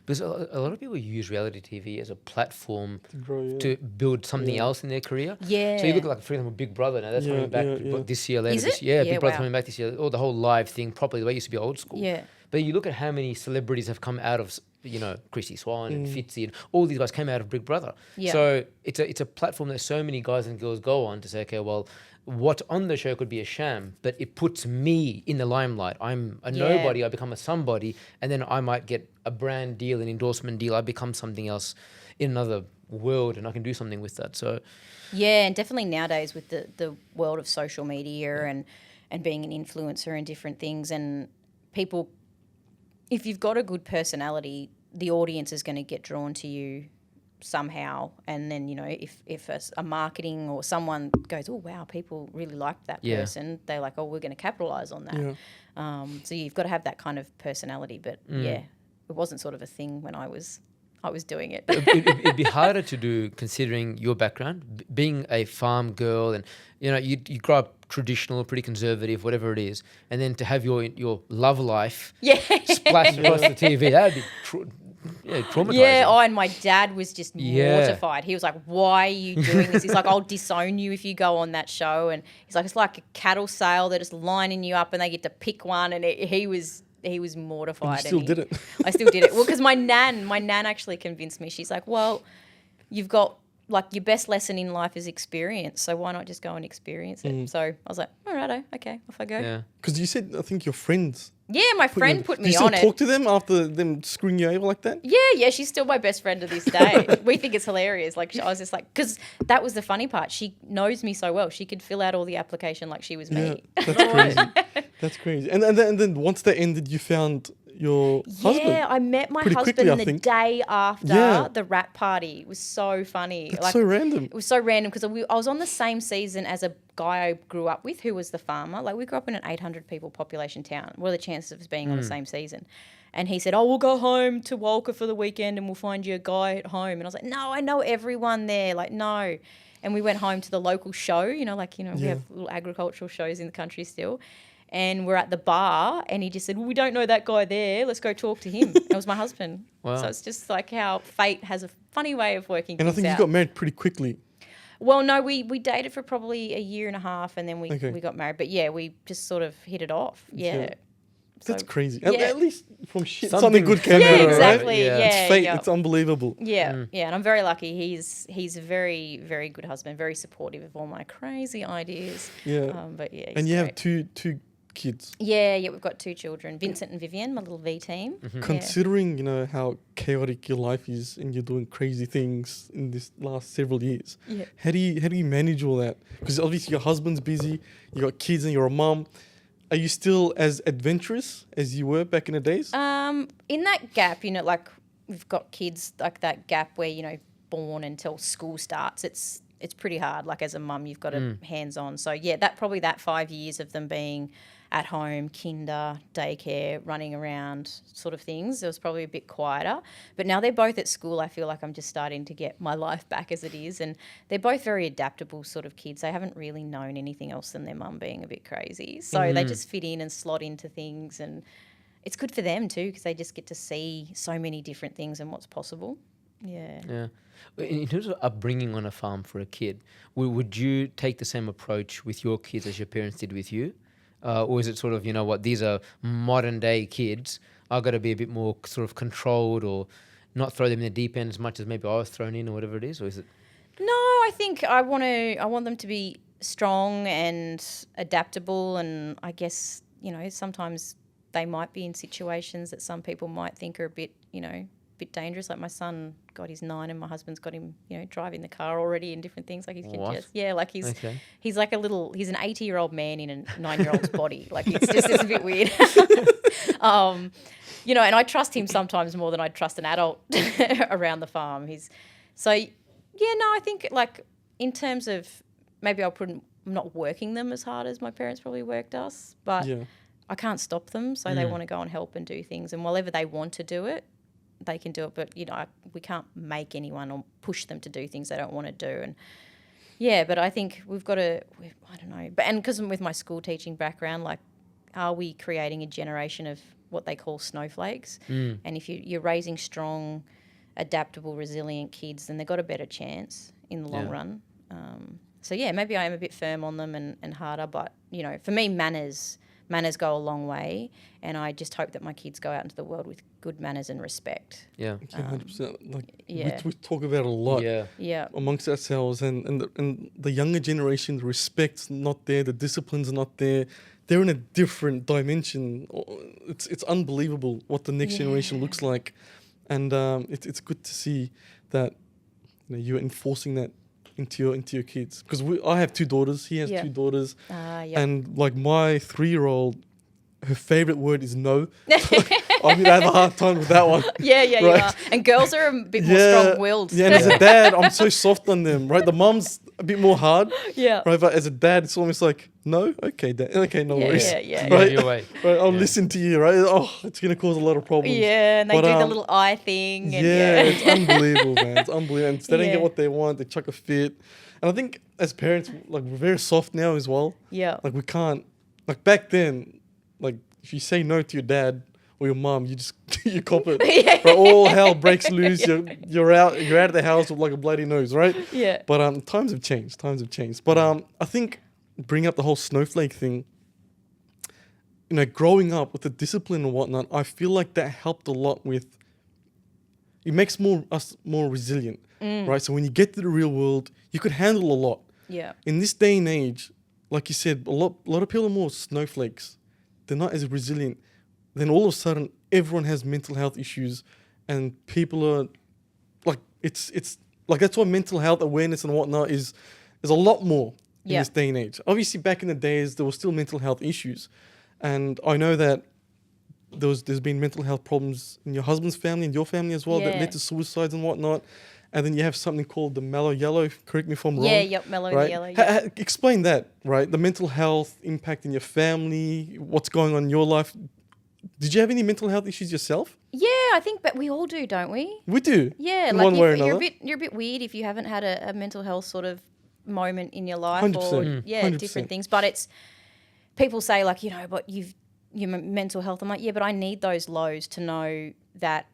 Speaker 3: Because a lot of people use reality TV as a platform
Speaker 2: Grow, yeah.
Speaker 3: to build something else in their career.
Speaker 1: Yeah.
Speaker 3: So you look at, like, for example, Big Brother now. That's coming back this year, later
Speaker 1: Is
Speaker 3: this
Speaker 1: it?
Speaker 3: year. Yeah,
Speaker 1: Yeah,
Speaker 3: Big Brother
Speaker 1: wow.
Speaker 3: coming back this year. Or the whole live thing properly, the way it used to be old school.
Speaker 1: Yeah.
Speaker 3: But you look at how many celebrities have come out of, Chrissy Swan and Fitzy, and all these guys came out of Big Brother.
Speaker 1: Yeah.
Speaker 3: So it's a platform that so many guys and girls go on to say, okay, well, what on the show could be a sham, but it puts me in the limelight. I'm a nobody, I become a somebody, and then I might get a brand deal, an endorsement deal. I become something else in another world, and I can do something with that. So,
Speaker 1: yeah, and definitely nowadays with the world of social media and being an influencer and different things, and people, if you've got a good personality, the audience is going to get drawn to you somehow. And then, if a marketing or someone goes, oh, wow, people really liked that person, they're like, oh, we're going to capitalize on that.
Speaker 2: Yeah.
Speaker 1: So you've got to have that kind of personality. But, yeah, it wasn't sort of a thing when I was doing it.
Speaker 3: it'd be harder to do considering your background, being a farm girl, and you grow up traditional, pretty conservative, whatever it is, and then to have your love life splashed across the TV, that'd be traumatizing.
Speaker 1: Yeah, and my dad was just mortified. He was like, why are you doing this? He's like, I'll disown you if you go on that show. And he's like, it's like a cattle sale. They're just lining you up and they get to pick one. And he was mortified.
Speaker 2: You still did it.
Speaker 1: I still did it. Well, because my nan actually convinced me. She's like, well, you've got, like, your best lesson in life is experience. So why not just go and experience it? So I was like, all righto, okay, off I go.
Speaker 3: Yeah.
Speaker 2: Because you said, I think your friends.
Speaker 1: Yeah, my friend put
Speaker 2: Do
Speaker 1: me
Speaker 2: you still
Speaker 1: on it.
Speaker 2: talk to them after them screwing you over like that?
Speaker 1: Yeah, she's still my best friend to this day. We think it's hilarious. Like, I was just like, because that was the funny part. She knows me so well. She could fill out all the application like she was me.
Speaker 2: Yeah, that's crazy. That's crazy. And then once that ended, you found your husband.
Speaker 1: Yeah, I met my
Speaker 2: Pretty
Speaker 1: husband
Speaker 2: quickly, I
Speaker 1: the
Speaker 2: think.
Speaker 1: day after the rap party. It was so funny.
Speaker 2: That's so random.
Speaker 1: It was so random because I was on the same season as a guy I grew up with who was the farmer. Like, we grew up in an 800 people population town. What are the chances of us being on the same season? And he said, oh, we'll go home to Walker for the weekend and we'll find you a guy at home. And I was like, no, I know everyone there. Like, no. And we went home to the local show, we have little agricultural shows in the country still. And we're at the bar and he just said, well, we don't know that guy there. Let's go talk to him. It was my husband.
Speaker 3: Wow.
Speaker 1: So it's just like how fate has a funny way of working
Speaker 2: And I
Speaker 1: things
Speaker 2: think
Speaker 1: out.
Speaker 2: you got married pretty quickly.
Speaker 1: Well, no, we dated for probably a year and a half and then we
Speaker 2: Okay.
Speaker 1: got married. But, yeah, we just sort of hit it off. Yeah.
Speaker 2: That's
Speaker 1: So,
Speaker 2: crazy.
Speaker 1: yeah.
Speaker 2: At least from shit,
Speaker 3: Something-
Speaker 2: something good came
Speaker 1: Yeah,
Speaker 2: out of it, right?
Speaker 1: exactly.
Speaker 3: Yeah.
Speaker 1: Yeah.
Speaker 2: It's fate.
Speaker 1: yeah.
Speaker 2: It's unbelievable.
Speaker 1: Yeah, yeah, and I'm very lucky. He's a very, very good husband, very supportive of all my crazy ideas.
Speaker 2: Yeah.
Speaker 1: But yeah, he's
Speaker 2: And you have
Speaker 1: great.
Speaker 2: two kids.
Speaker 1: Yeah, we've got 2 children, Vincent and Vivian, my little V team.
Speaker 3: Mm-hmm.
Speaker 1: Yeah.
Speaker 2: Considering, how chaotic your life is and you're doing crazy things in this last several years.
Speaker 1: Yeah.
Speaker 2: How do you manage all that? Because obviously your husband's busy, you got kids and you're a mum. Are you still as adventurous as you were back in the days?
Speaker 1: In that gap, like we've got kids, like that gap where born until school starts. it's pretty hard. Like as a mum, you've got to hands on. So yeah, that 5 years of them being at home, kinder, daycare, running around sort of things, it was probably a bit quieter. But now they're both at school, I feel like I'm just starting to get my life back as it is. And they're both very adaptable sort of kids. They haven't really known anything else than their mum being a bit crazy. So they just fit in and slot into things, and it's good for them too because they just get to see so many different things and what's possible. Yeah.
Speaker 3: Yeah. In terms of upbringing on a farm for a kid, would you take the same approach with your kids as your parents did with you? Or is it sort of, you know what, these are modern day kids, I've got to be a bit more sort of controlled or not throw them in the deep end as much as maybe I was thrown in or whatever it is? Or is it?
Speaker 1: No, I think I want them to be strong and adaptable, and I guess, you know, sometimes they might be in situations that some people might think are a bit, you know, bit dangerous. Like my son, God, he's 9 and my husband's got him, you know, driving the car already and different things. Like he can just, like he's like he's an 80-year-old man in a 9-year-old's body. Like it's a bit weird. You know, and I trust him sometimes more than I'd trust an adult around the farm. I think like in terms of maybe I'm not working them as hard as my parents probably worked us, but I can't stop them. So they want to go and help and do things. And whatever they want to do it, they can do it, but you know, we can't make anyone or push them to do things they don't want to do. And but I think we've got to, I don't know, but and because with my school teaching background, like, are we creating a generation of what they call snowflakes? And if you're raising strong, adaptable, resilient kids, then they've got a better chance in the long run. So maybe I am a bit firm on them and harder, but you know, for me, manners go a long way, and I just hope that my kids go out into the world with good manners and respect.
Speaker 2: 100%. Like we talk about it a lot amongst ourselves, and the younger generation, the respect's not there, the discipline's not there. They're in a different dimension. It's unbelievable what the next generation looks like, and it's good to see that, you know, you're enforcing that into your kids. Because I have 2 daughters. He has 2 daughters, and like my 3-year-old, her favorite word is no. I'm gonna have a hard time with that one. Right?
Speaker 1: You are. And girls are a bit more strong-willed.
Speaker 2: Yeah, and as a dad, I'm so soft on them. Right, the mum's a bit more hard. Right, but as a dad, it's almost like, no, okay, dad, okay, no worries. Right,
Speaker 3: your way.
Speaker 2: Right, I'll listen to you. Right, it's gonna cause a lot of problems.
Speaker 1: And they do the little eye thing. And
Speaker 2: it's unbelievable, man. It's unbelievable. And if they don't get what they want, they chuck a fit. And I think as parents, like, we're very soft now as well. Like we can't, like back then, like if you say no to your dad or your mum, you just you cop it. Right? All hell breaks loose. You're out of the house with like a bloody nose, right? But times have changed. But I think bring up the whole snowflake thing. You know, growing up with the discipline and whatnot, I feel like that helped a lot with. It makes us more resilient, right? So when you get to the real world, you could handle a lot. In this day and age, like you said, a lot of people are more snowflakes. They're not as resilient. Then all of a sudden, everyone has mental health issues, and people are like, it's like that's why mental health awareness and whatnot is a lot more in this day and age. Obviously, back in the days, there were still mental health issues, and I know that there's been mental health problems in your husband's family and your family as well that led to suicides and whatnot. And then you have something called the mellow yellow. Correct me if I'm wrong.
Speaker 1: Mellow
Speaker 2: right?
Speaker 1: yellow.
Speaker 2: Explain that, right? The mental health impact in your family, what's going on in your life. Did you have any mental health issues yourself?
Speaker 1: Yeah, I think, but we all do, don't we?
Speaker 2: We do.
Speaker 1: Yeah,
Speaker 2: in
Speaker 1: like
Speaker 2: one way or another.
Speaker 1: You're a bit weird if you haven't had a mental health sort of moment in your life
Speaker 2: 100%.
Speaker 1: or
Speaker 2: 100%.
Speaker 1: different things. But it's people say like, you know, but your mental health. I'm like, yeah, but I need those lows to know that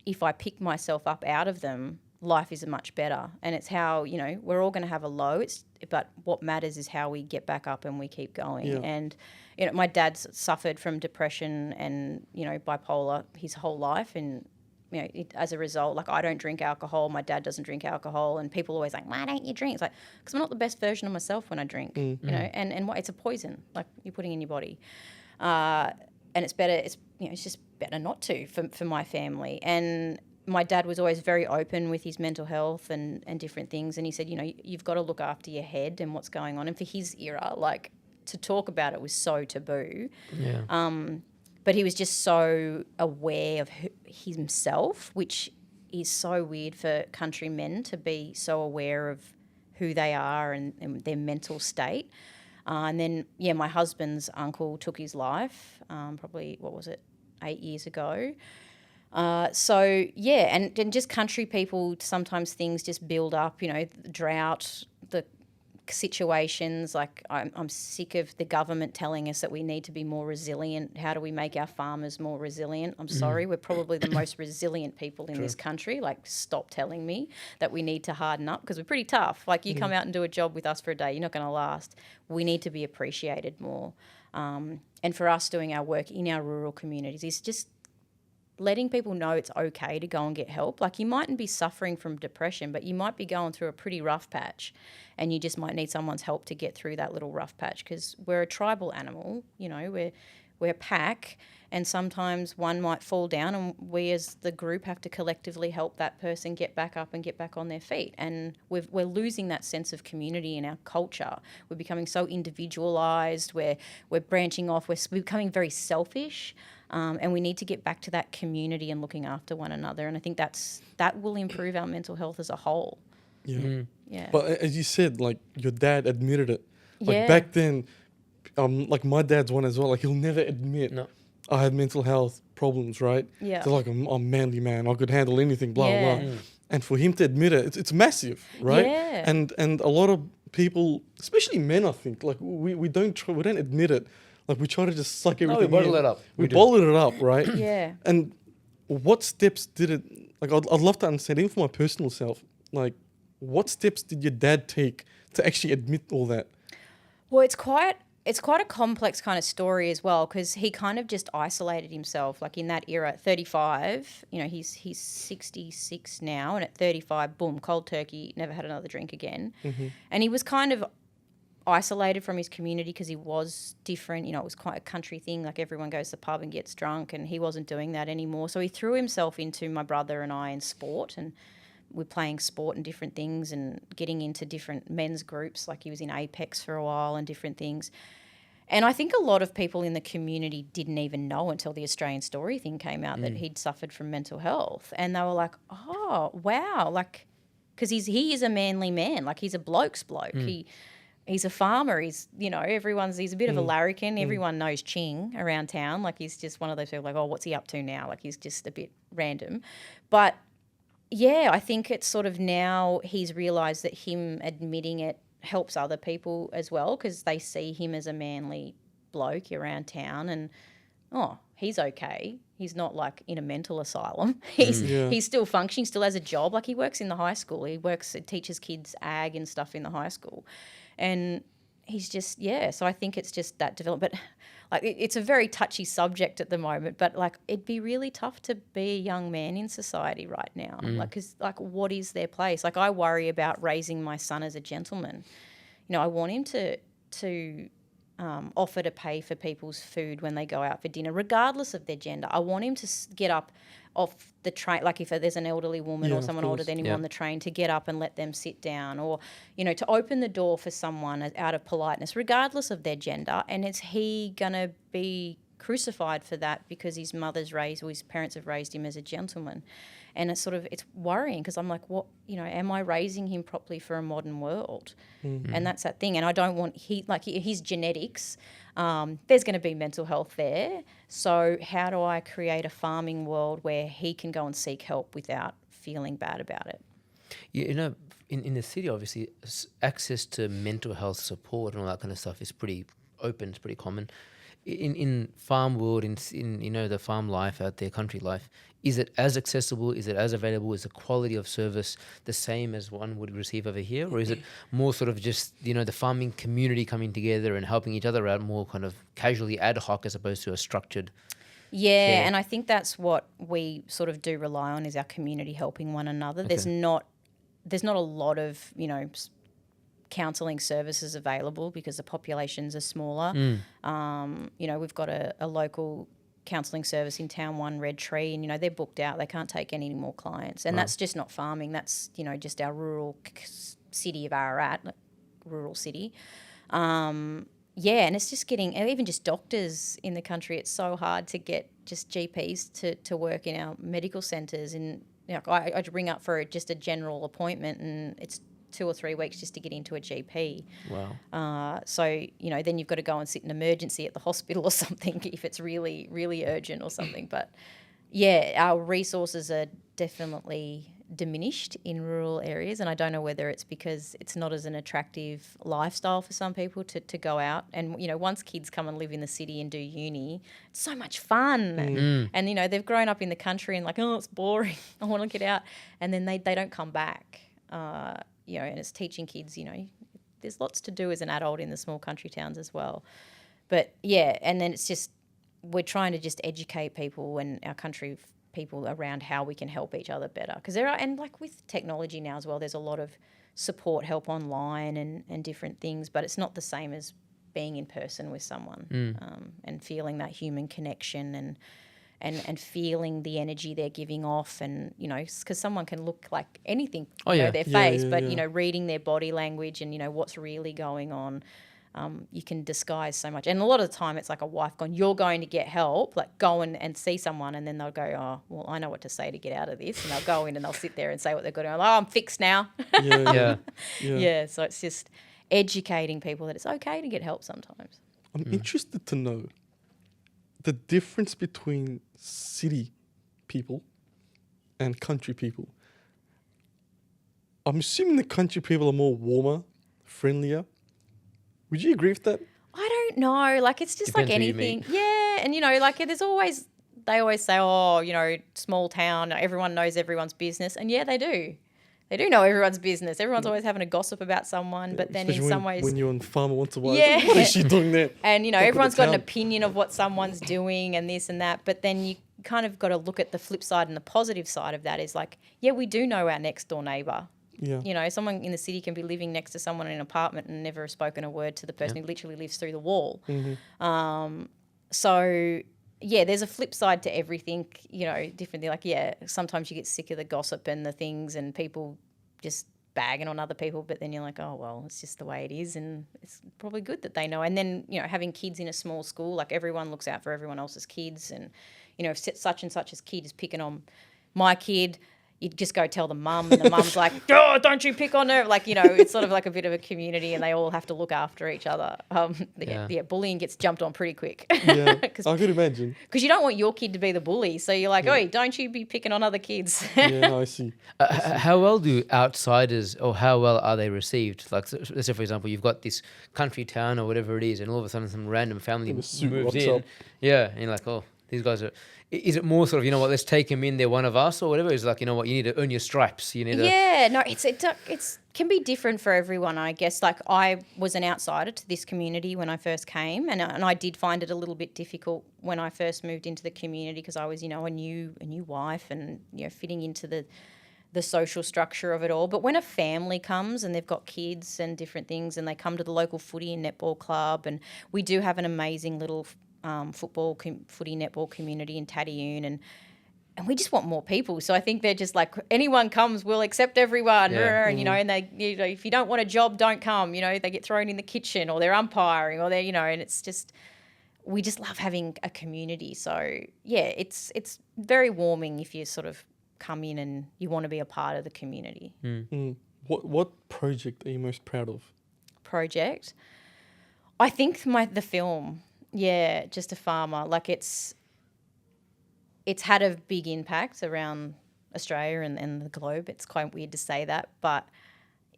Speaker 1: if I pick myself up out of them, life is much better. And it's how, you know, we're all going to have a low. But what matters is how we get back up and we keep going. And, you know, my dad's suffered from depression and, you know, bipolar his whole life. And, you know, as a result, like I don't drink alcohol. My dad doesn't drink alcohol. And people are always like, why don't you drink? It's like, because I'm not the best version of myself when I drink, you know, and it's a poison, like you're putting in your body. And it's better, it's just better not to for my family. And my dad was always very open with his mental health and different things. And he said, you know, you've got to look after your head and what's going on. And for his era, like to talk about it was so taboo. But he was just so aware of himself, which is so weird for country men to be so aware of who they are and their mental state. And then, my husband's uncle took his life, probably, 8 years ago. And just country people, sometimes things just build up, the drought, the situations. Like I'm sick of the government telling us that we need to be more resilient. How do we make our farmers more resilient? I'm sorry, we're probably the most resilient people in this country. Like, stop telling me that we need to harden up, because we're pretty tough. Like, you come out and do a job with us for a day, you're not going to last. We need to be appreciated more. And for us, doing our work in our rural communities is just letting people know it's okay to go and get help. Like, you mightn't be suffering from depression, but you might be going through a pretty rough patch, and you just might need someone's help to get through that little rough patch, because we're a tribal animal, we're a pack, and sometimes one might fall down, and we as the group have to collectively help that person get back up and get back on their feet. And we're losing that sense of community in our culture. We're becoming so individualised, we're branching off, we're becoming very selfish. And we need to get back to that community and looking after one another. And I think that will improve our mental health as a whole.
Speaker 2: Yeah.
Speaker 1: Yeah.
Speaker 2: But as you said, like, your dad admitted it. Like, back then, like, my dad's one as well. Like, he'll never admit I had mental health problems, right?
Speaker 1: Yeah.
Speaker 2: So, like, I'm a manly man. I could handle anything, blah, blah. And for him to admit it, it's massive, right?
Speaker 1: Yeah.
Speaker 2: And a lot of people, especially men, I think, like, we don't admit it. Like, we try to just suck everything
Speaker 3: we bottle
Speaker 2: in.
Speaker 3: it up.
Speaker 2: We bottle it up, right?
Speaker 1: Yeah.
Speaker 2: And what steps did it... Like, I'd love to understand, even for my personal self, like, what steps did your dad take to actually admit all that?
Speaker 1: Well, it's quite a complex kind of story as well, because he kind of just isolated himself. Like, in that era, at 35, he's 66 now, and at 35, boom, cold turkey, never had another drink again. Mm-hmm. And he was kind of isolated from his community because he was different. It was quite a country thing. Like, everyone goes to the pub and gets drunk, and he wasn't doing that anymore. So he threw himself into my brother and I in sport, and we're playing sport and different things and getting into different men's groups. Like, he was in Apex for a while and different things. And I think a lot of people in the community didn't even know until the Australian Story thing came out that he'd suffered from mental health. And they were like, oh, wow. Like, because he is a manly man. Like, he's a bloke's bloke. He's a farmer. He's a bit of a larrikin. Everyone knows Ching around town. Like, he's just one of those people like, oh, what's he up to now? Like, he's just a bit random. But yeah, I think it's sort of now he's realised that him admitting it helps other people as well, because they see him as a manly bloke around town and, oh, he's okay. He's not like in a mental asylum. He's still functioning, still has a job. Like, he works in the high school. He teaches kids ag and stuff in the high school. And he's just, so I think it's just that development. But like, it's a very touchy subject at the moment, but like, it'd be really tough to be a young man in society right now. Like, because like, what is their place? Like, I worry about raising my son as a gentleman. I want him to offer to pay for people's food when they go out for dinner, regardless of their gender. I want him to get up off the train, like if there's an elderly woman or someone older than him on the train, to get up and let them sit down, or, to open the door for someone out of politeness, regardless of their gender. And is he going to be crucified for that because his parents have raised him as a gentleman? And it's worrying, because I'm like, what, am I raising him properly for a modern world? Mm-hmm. And that's that thing. And I don't want his genetics, there's going to be mental health there. So how do I create a farming world where he can go and seek help without feeling bad about it?
Speaker 3: Yeah, in the city, obviously, access to mental health support and all that kind of stuff is pretty open, it's pretty common. In farm world, in the farm life out there, country life, is it as accessible? Is it as available? Is the quality of service the same as one would receive over here? Or is it more sort of just, the farming community coming together and helping each other out more kind of casually ad hoc as opposed to a structured care?
Speaker 1: And I think that's what we sort of do rely on, is our community helping one another. Okay. There's not a lot of, counselling services available because the populations are smaller. We've got a local counselling service in Town 1, Red Tree, and, they're booked out. They can't take any more clients. And that's just not farming. That's, just our rural city of Ararat, like rural city. And it's just getting, and even just doctors in the country, it's so hard to get just GPs to work in our medical centres. And, I'd ring up for just a general appointment, and it's 2 or 3 weeks just to get into a GP.
Speaker 3: Wow.
Speaker 1: So, you know, then you've got to go and sit in emergency at the hospital or something if it's really, really urgent or something. But, yeah, our resources are definitely diminished in rural areas, and I don't know whether it's because it's not as an attractive lifestyle for some people to go out. And, you know, once kids come and live in the city and do uni, it's so much fun. And, you know, they've grown up in the country and like, oh, it's boring, I want to get out. And then they don't come back, you know, and it's teaching kids, you know, there's lots to do as an adult in the small country towns as well. But, yeah, and then it's just we're trying to just educate people and our country people around how we can help each other better, because there are, and like with technology now as well, there's a lot of support help online and different things, but it's not the same as being in person with someone and feeling that human connection and feeling the energy they're giving off, and you know, because someone can look like anything, their face, but you know, reading their body language and you know what's really going on. You can disguise so much. And a lot of the time it's like a wife going, you're going to get help, like go and see someone, and then they'll go, oh, well, I know what to say to get out of this. And they'll go in and they'll sit there and say what they've got to do. Like, oh, I'm fixed now. Yeah, so it's just educating people that it's okay to get help sometimes.
Speaker 2: I'm interested to know the difference between city people and country people. I'm assuming the country people are more warmer, friendlier. Would you agree with that?
Speaker 1: I don't know. Like, it's just
Speaker 3: Depends
Speaker 1: like
Speaker 3: who you
Speaker 1: anything.
Speaker 3: meet.
Speaker 1: Yeah. And, you know, like they always say, oh, you know, small town, everyone knows everyone's business. And yeah, they do. They do know everyone's business. Everyone's always having a gossip about someone, but then in some ways...
Speaker 2: when you're on farmer once a while,
Speaker 1: Yeah.
Speaker 2: what is she doing there?
Speaker 1: And, you know,
Speaker 2: Talk
Speaker 1: everyone's
Speaker 2: about
Speaker 1: got an
Speaker 2: town.
Speaker 1: opinion of what someone's doing and this and that, but then you kind of got to look at the flip side, and the positive side of that is like, yeah, we do know our next door neighbour.
Speaker 2: Yeah.
Speaker 1: You know, someone in the city can be living next to someone in an apartment and never have spoken a word to the person who literally lives through the wall. So, yeah, there's a flip side to everything, you know, differently. Like, yeah, sometimes you get sick of the gossip and the things and people just bagging on other people, but then you're like, oh, well, it's just the way it is, and it's probably good that they know. And then, you know, having kids in a small school, like everyone looks out for everyone else's kids, and, you know, if such and such as kid is picking on my kid, you just go tell the mum, and the mum's like, oh, don't you pick on her. Like, you know, it's sort of like a bit of a community, and they all have to look after each other. Bullying gets jumped on pretty quick.
Speaker 2: Yeah, I could imagine.
Speaker 1: Because you don't want your kid to be the bully. So you're like, oh, don't you be picking on other kids.
Speaker 2: Yeah, no, I see.
Speaker 3: How well do outsiders, or how well are they received? Like, let's say, for example, you've got this country town or whatever it is, and all of a sudden some random family moves in.
Speaker 2: Up.
Speaker 3: Yeah, and you're like, oh, these guys are... Is it more sort of, you know what, let's take them in, they're one of us, or whatever? Is it like, you know what, you need to earn your stripes. You need to...
Speaker 1: Yeah, no, it's can be different for everyone, I guess. Like, I was an outsider to this community when I first came, and I did find it a little bit difficult when I first moved into the community, because I was, you know, a new wife and, you know, fitting into the social structure of it all. But when a family comes and they've got kids and different things, and they come to the local footy and netball club, and we do have an amazing little footy netball community in Tadioon, and we just want more people. So I think they're just like, anyone comes, we'll accept everyone. And, you know, and they, you know, if you don't want a job, don't come. You know, they get thrown in the kitchen, or they're umpiring, or they're, you know, and it's just, we just love having a community. So yeah, it's very warming if you sort of come in and you want to be a part of the community.
Speaker 2: What project are you most proud of?
Speaker 1: Project? I think the film. Yeah, Just a Farmer. Like, it's had a big impact around Australia and the globe. It's quite weird to say that, but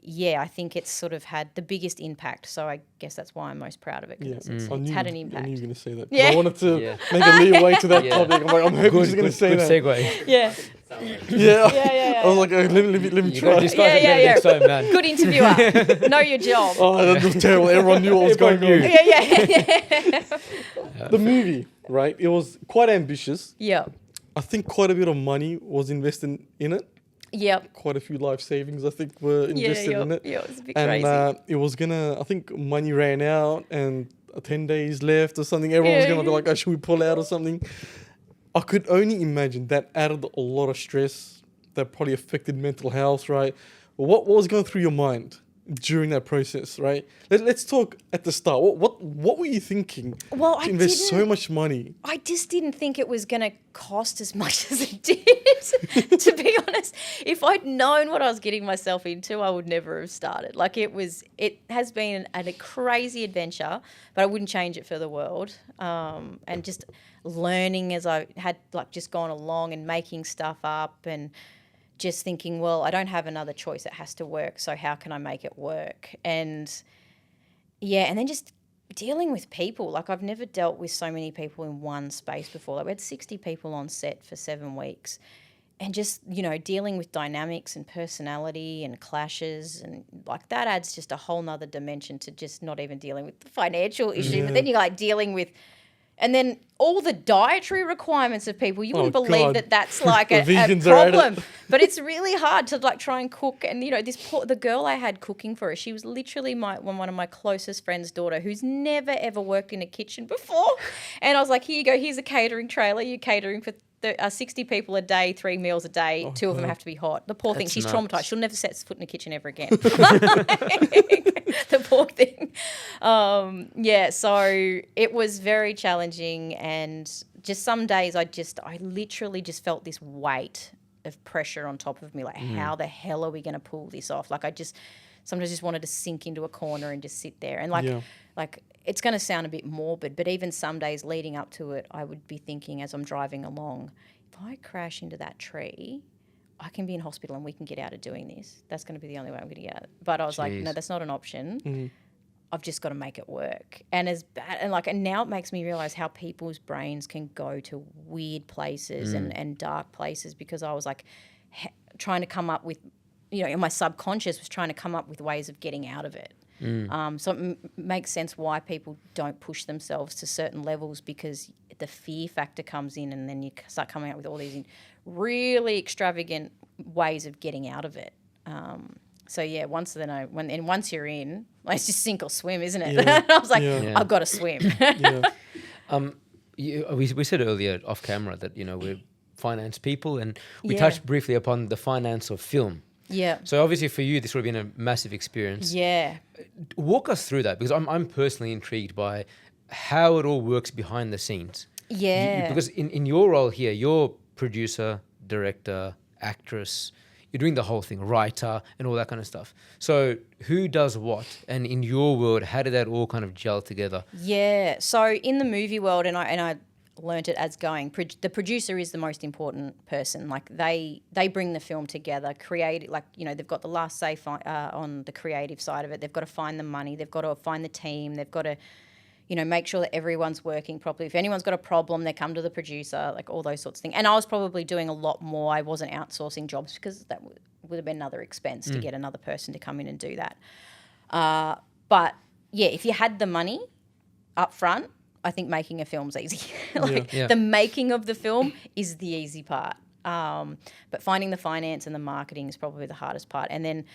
Speaker 1: yeah, I think it's sort of had the biggest impact. So I guess that's why I'm most proud of it, because it's had an impact.
Speaker 2: I knew you were going to say that.
Speaker 1: Yeah.
Speaker 2: I wanted to make a leeway to that topic. I'm like, I'm hoping she's going to say that.
Speaker 3: Good segue.
Speaker 1: Yeah.
Speaker 2: Yeah. I was like, let me try.
Speaker 3: Next time, man.
Speaker 1: Good interviewer. Know your job.
Speaker 2: Oh, that was terrible. Everyone knew what was going on.
Speaker 1: Yeah.
Speaker 2: The movie, right? It was quite ambitious.
Speaker 1: Yeah.
Speaker 2: I think quite a bit of money was invested in it.
Speaker 1: Yep.
Speaker 2: Quite a few life savings, I think, were invested in it.
Speaker 1: Yeah, it was a bit
Speaker 2: and
Speaker 1: crazy.
Speaker 2: It was I think money ran out and 10 days left or something. Everyone was going to be like, oh, should we pull out or something? I could only imagine that added a lot of stress. That probably affected mental health, right? What was going through your mind during that process, right? Let's talk at the start. What were you thinking?
Speaker 1: Well,
Speaker 2: to invest so much money.
Speaker 1: I just didn't think it was going to cost as much as it did, to be honest. If I'd known what I was getting myself into, I would never have started. Like it has been a crazy adventure, but I wouldn't change it for the world. And just learning as I had like just gone along and making stuff up and just thinking, well, I don't have another choice. It has to work. So how can I make it work? And yeah, and then just dealing with people. Like I've never dealt with so many people in one space before. Like we had 60 people on set for 7 weeks and just, you know, dealing with dynamics and personality and clashes and like that adds just a whole nother dimension to just not even dealing with the financial issue.
Speaker 2: Yeah.
Speaker 1: But then you're like dealing with, and then all the dietary requirements of people, you wouldn't believe
Speaker 2: God.
Speaker 1: that's like a
Speaker 2: vegans are at it.
Speaker 1: problem. But it's really hard to like try and cook. And, you know, the girl I had cooking for her, she was literally one of my closest friend's daughter who's never, ever worked in a kitchen before. And I was like, here you go, here's a catering trailer. You're catering for 60 people a day, 3 meals a day. 2 of them have to be hot. The poor thing, she's
Speaker 3: nuts.
Speaker 1: traumatized. She'll never set foot in a kitchen ever again. The poor thing. Yeah, so it was very challenging, and just some days I literally just felt this weight of pressure on top of me. Like, how the hell are we going to pull this off? Like, I just sometimes just wanted to sink into a corner and just sit there. And like it's going to sound a bit morbid, but even some days leading up to it, I would be thinking as I'm driving along, if I crash into that tree, I can be in hospital and we can get out of doing this. That's going to be the only way I'm going to get out. But I was like, no, that's not an option.
Speaker 2: Mm-hmm.
Speaker 1: I've just got to make it work. And as bad, and now it makes me realize how people's brains can go to weird places and dark places, because I was like trying to come up with, you know, my subconscious was trying to come up with ways of getting out of it. So it makes sense why people don't push themselves to certain levels, because the fear factor comes in, and then you start coming up with all these really extravagant ways of getting out of it. So yeah, once you're in, like, it's just sink or swim, isn't it?
Speaker 2: Yeah.
Speaker 1: I was like,
Speaker 2: Yeah.
Speaker 1: I've got to swim.
Speaker 3: We said earlier off camera that, you know, we're finance people, and we
Speaker 1: Yeah.
Speaker 3: touched briefly upon the finance of film.
Speaker 1: Yeah.
Speaker 3: So obviously for you, this would have been a massive experience.
Speaker 1: Yeah.
Speaker 3: Walk us through that, because I'm personally intrigued by how it all works behind the scenes.
Speaker 1: Yeah.
Speaker 3: Because in your role here, you're producer, director, actress, you're doing the whole thing, writer and all that kind of stuff. So who does what? And in your world, how did that all kind of gel together?
Speaker 1: Yeah. So in the movie world, and I learnt it as going, the producer is the most important person. Like they bring the film together, create, like, you know, they've got the last say on the creative side of it. They've got to find the money. They've got to find the team. They've got to, you know, make sure that everyone's working properly. If anyone's got a problem, they come to the producer, like all those sorts of things. And I was probably doing a lot more. I wasn't outsourcing jobs because that would have been another expense to get another person to come in and do that. But yeah, if you had the money up front, I think making a film's easy. The making of the film is the easy part. But finding the finance and the marketing is probably the hardest part. And then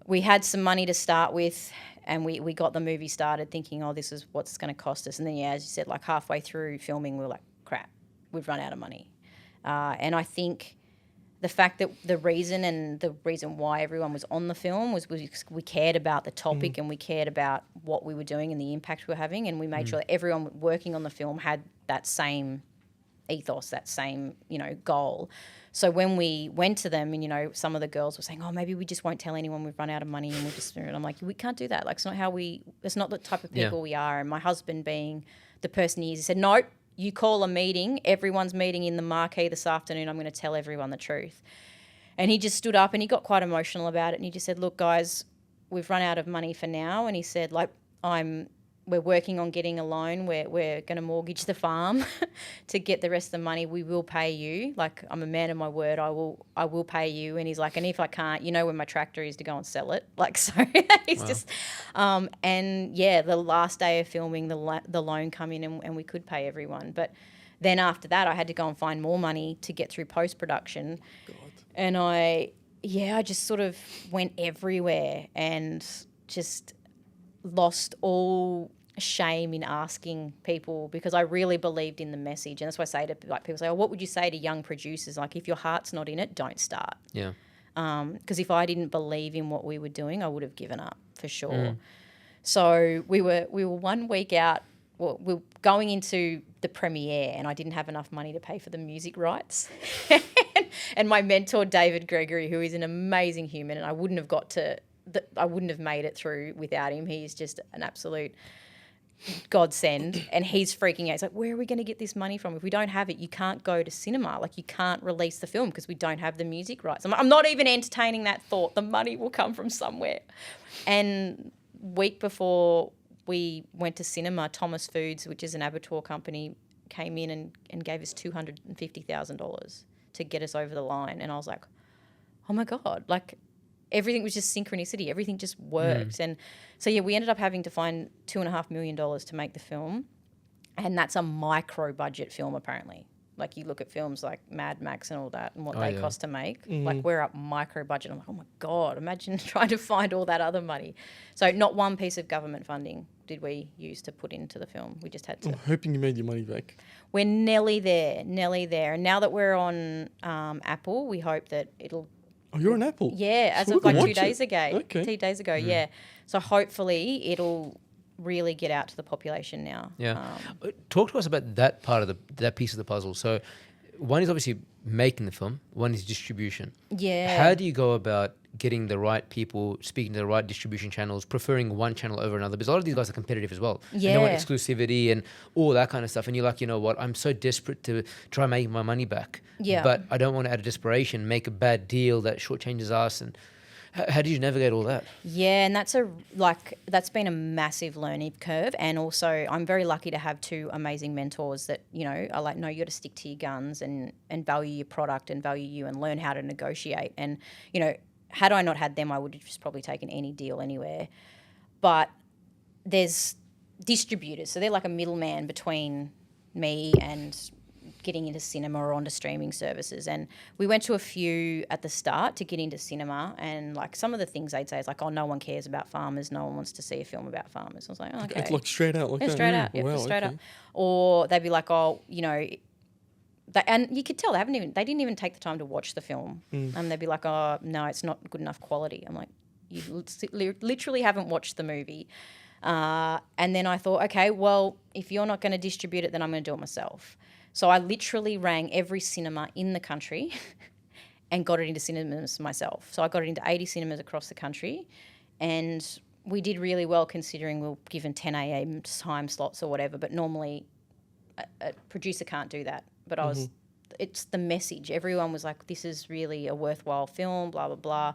Speaker 1: we had some money to start with, and we got the movie started thinking, oh, this is what's going to cost us. And then, yeah, as you said, like halfway through filming, we were like, crap, we've run out of money. And I think the fact that the reason why everyone was on the film was we cared about the topic and we cared about what we were doing and the impact we were having, and we made sure that everyone working on the film had that same ethos, that same, you know, goal. So when we went to them, and, you know, some of the girls were saying, oh, maybe we just won't tell anyone we've run out of money, and I'm like, we can't do that. Like, it's not the type of people we are. And my husband, being the person he is, he said, no, you call a meeting, everyone's meeting in the marquee this afternoon, I'm going to tell everyone the truth. And he just stood up and he got quite emotional about it, and he just said, look, guys, we've run out of money for now. And he said, like, we're working on getting a loan. We're going to mortgage the farm to get the rest of the money. We will pay you. Like, I'm a man of my word. I will pay you. And he's like, and if I can't, you know where my tractor is to go and sell it. Like, so he's just, and yeah, the last day of filming, the loan come in and we could pay everyone. But then after that, I had to go and find more money to get through post-production. And I just sort of went everywhere and just lost all shame in asking people, because I really believed in the message. And that's why I say to, like, people say, oh, what would you say to young producers? Like, if your heart's not in it, don't start.
Speaker 3: Yeah.
Speaker 1: Because if I didn't believe in what we were doing, I would have given up for sure. So we were 1 week out. Well, we were going into the premiere, and I didn't have enough money to pay for the music rights. And my mentor, David Gregory, who is an amazing human, and I wouldn't have made it through without him. He's just an absolute godsend, and he's freaking out. He's like, where are we going to get this money from? If we don't have it, you can't go to cinema. Like, you can't release the film because we don't have the music rights. I'm not even entertaining that thought. The money will come from somewhere. And week before we went to cinema, Thomas Foods, which is an abattoir company, came in and gave us $250,000 to get us over the line. And I was like, oh my God, like everything was just synchronicity. Everything just worked. And so, yeah, we ended up having to find $2.5 million to make the film. And that's a micro budget film, apparently. Like, you look at films like Mad Max and all that and what they cost to make. Like, we're up micro budget. I'm like, oh my God, imagine trying to find all that other money. So not one piece of government funding did we use to put into the film. We just had to.
Speaker 2: I'm hoping you made your money back.
Speaker 1: We're nearly there. And now that we're on Apple, we hope that it'll.
Speaker 2: Oh, you're on Apple?
Speaker 1: Yeah, as
Speaker 2: So
Speaker 1: of
Speaker 2: we can
Speaker 1: like 2
Speaker 2: watch
Speaker 1: days
Speaker 2: it.
Speaker 1: ago.
Speaker 2: Okay.
Speaker 1: 2 days ago, yeah. So hopefully it'll really get out to the population now.
Speaker 3: Yeah. Talk to us about that part of that piece of the puzzle. So one is obviously making the film, one is distribution.
Speaker 1: Yeah.
Speaker 3: How do you go about getting the right people, speaking to the right distribution channels, preferring one channel over another? Because a lot of these guys are competitive as well.
Speaker 1: Yeah.
Speaker 3: And they want exclusivity and all that kind of stuff. And you're like, you know what, I'm so desperate to try and make my money back.
Speaker 1: Yeah.
Speaker 3: But I don't want to, out of desperation, make a bad deal that shortchanges us. And how did you navigate all that?
Speaker 1: Yeah, and that's been a massive learning curve. And also, I'm very lucky to have two amazing mentors that, you know, are like, no, you got to stick to your guns and value your product and value you and learn how to negotiate. And, you know, had I not had them, I would have just probably taken any deal anywhere. But there's distributors, so they're like a middleman between me and getting into cinema or onto streaming services. And we went to a few at the start to get into cinema, and like some of the things they'd say is like, oh, no one cares about farmers, no one wants to see a film about farmers. I was like, oh, okay.
Speaker 2: It's like straight out like
Speaker 1: Yeah,
Speaker 2: that.
Speaker 1: straight out. Yeah,
Speaker 2: Wow,
Speaker 1: straight
Speaker 2: okay.
Speaker 1: up. Or they'd be like, oh, you know, and you could tell they didn't even take the time to watch the film. And they'd be like, oh, no, it's not good enough quality. I'm like, you literally haven't watched the movie. And then I thought, okay, well, if you're not going to distribute it, then I'm going to do it myself. So I literally rang every cinema in the country and got it into cinemas myself. So I got it into 80 cinemas across the country, and we did really well considering we were given 10 a.m. time slots or whatever, but normally a producer can't do that. But it's the message. Everyone was like, this is really a worthwhile film, blah, blah, blah.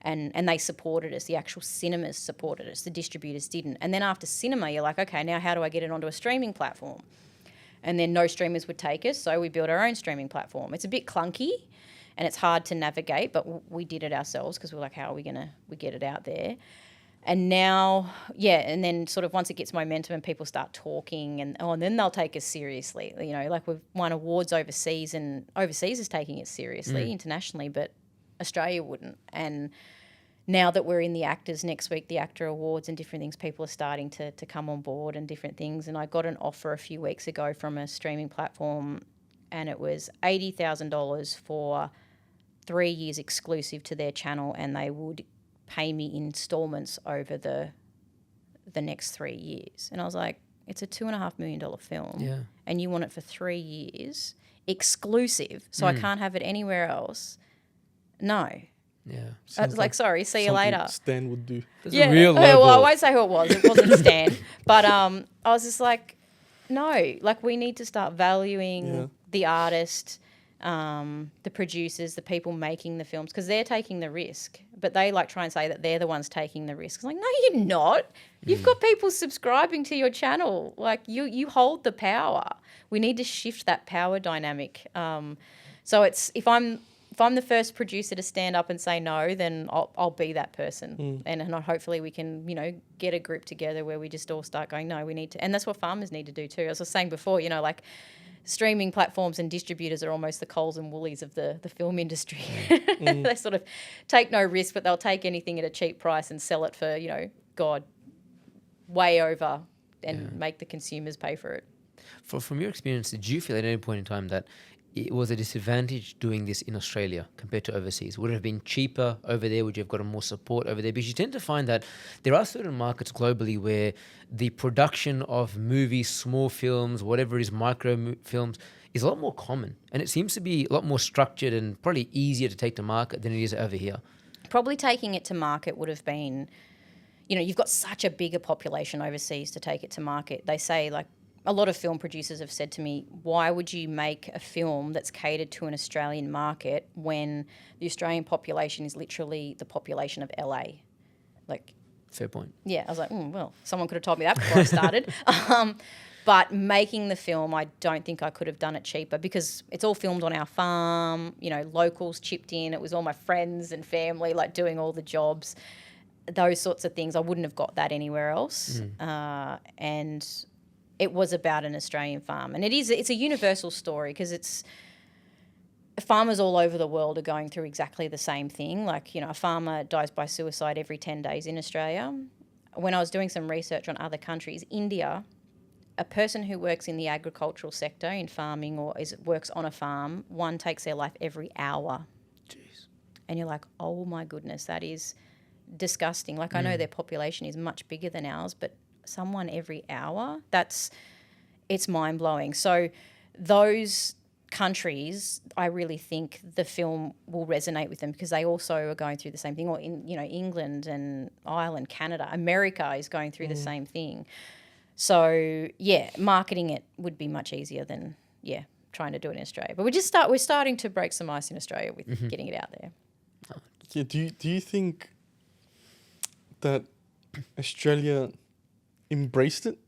Speaker 1: And they supported us. The actual cinemas supported us. The distributors didn't. And then after cinema, you're like, okay, now how do I get it onto a streaming platform? And then no streamers would take us, so we built our own streaming platform. It's a bit clunky and it's hard to navigate, but we did it ourselves because we're like, how are we we get it out there? And now, yeah, and then sort of once it gets momentum and people start talking and then they'll take us seriously. You know, like we've won awards overseas, and overseas is taking it seriously internationally, but Australia wouldn't. And now that we're in the actors next week, the actor awards and different things, people are starting to come on board and different things. And I got an offer a few weeks ago from a streaming platform, and it was $80,000 for 3 years exclusive to their channel, and they would pay me installments over the next 3 years. And I was like, it's a $2.5 million film, and you want it for 3 years exclusive, so I can't have it anywhere else. No.
Speaker 3: Yeah.
Speaker 1: I was like, sorry, see you later.
Speaker 2: Stan would do.
Speaker 3: That's a real
Speaker 1: well, I
Speaker 3: lowball.
Speaker 1: won't say who it was. It wasn't Stan. But I was just like, no, like we need to start valuing the artist, the producers, the people making the films, because they're taking the risk. But they like try and say that they're the ones taking the risk. It's like, no, you're not. You've got people subscribing to your channel. Like you hold the power. We need to shift that power dynamic. So it's if I'm the first producer to stand up and say no, then I'll be that person. And hopefully we can, you know, get a group together where we just all start going, no, we need to. And that's what farmers need to do too. As I was saying before, you know, like streaming platforms and distributors are almost the Coles and Woolies of the film industry. They sort of take no risk, but they'll take anything at a cheap price and sell it for, you know, God, way over and make the consumers pay for it.
Speaker 3: From your experience, did you feel at any point in time that it was a disadvantage doing this in Australia compared to overseas? Would it have been cheaper over there? Would you have gotten more support over there? Because you tend to find that there are certain markets globally where the production of movies, small films, whatever it is, films, is a lot more common. And it seems to be a lot more structured and probably easier to take to market than it is over here.
Speaker 1: Probably taking it to market would have been, you've got such a bigger population overseas to take it to market. They say, like, a lot of film producers have said to me, why would you make a film that's catered to an Australian market when the Australian population is literally the population of LA? Like,
Speaker 3: fair point.
Speaker 1: Yeah, I was like, well, someone could have told me that before I started. But making the film, I don't think I could have done it cheaper because it's all filmed on our farm. Locals chipped in. It was all my friends and family, like, doing all the jobs, those sorts of things. I wouldn't have got that anywhere else. And it was about an Australian farm. And it's a universal story because farmers all over the world are going through exactly the same thing. Like, a farmer dies by suicide every 10 days in Australia. When I was doing some research on other countries, India, a person who works in the agricultural sector, in farming, or works on a farm, one takes their life every hour.
Speaker 3: Jeez.
Speaker 1: And you're like, oh my goodness, that is disgusting. Like, I know their population is much bigger than ours, but someone every hour, it's mind-blowing. So those countries, I really think the film will resonate with them because they also are going through the same thing. Or in England and Ireland, Canada, America is going through the same thing. So yeah, marketing it would be much easier than trying to do it in Australia. But we're starting to break some ice in Australia with getting it out there.
Speaker 2: Yeah. Do you think that Australia embraced it?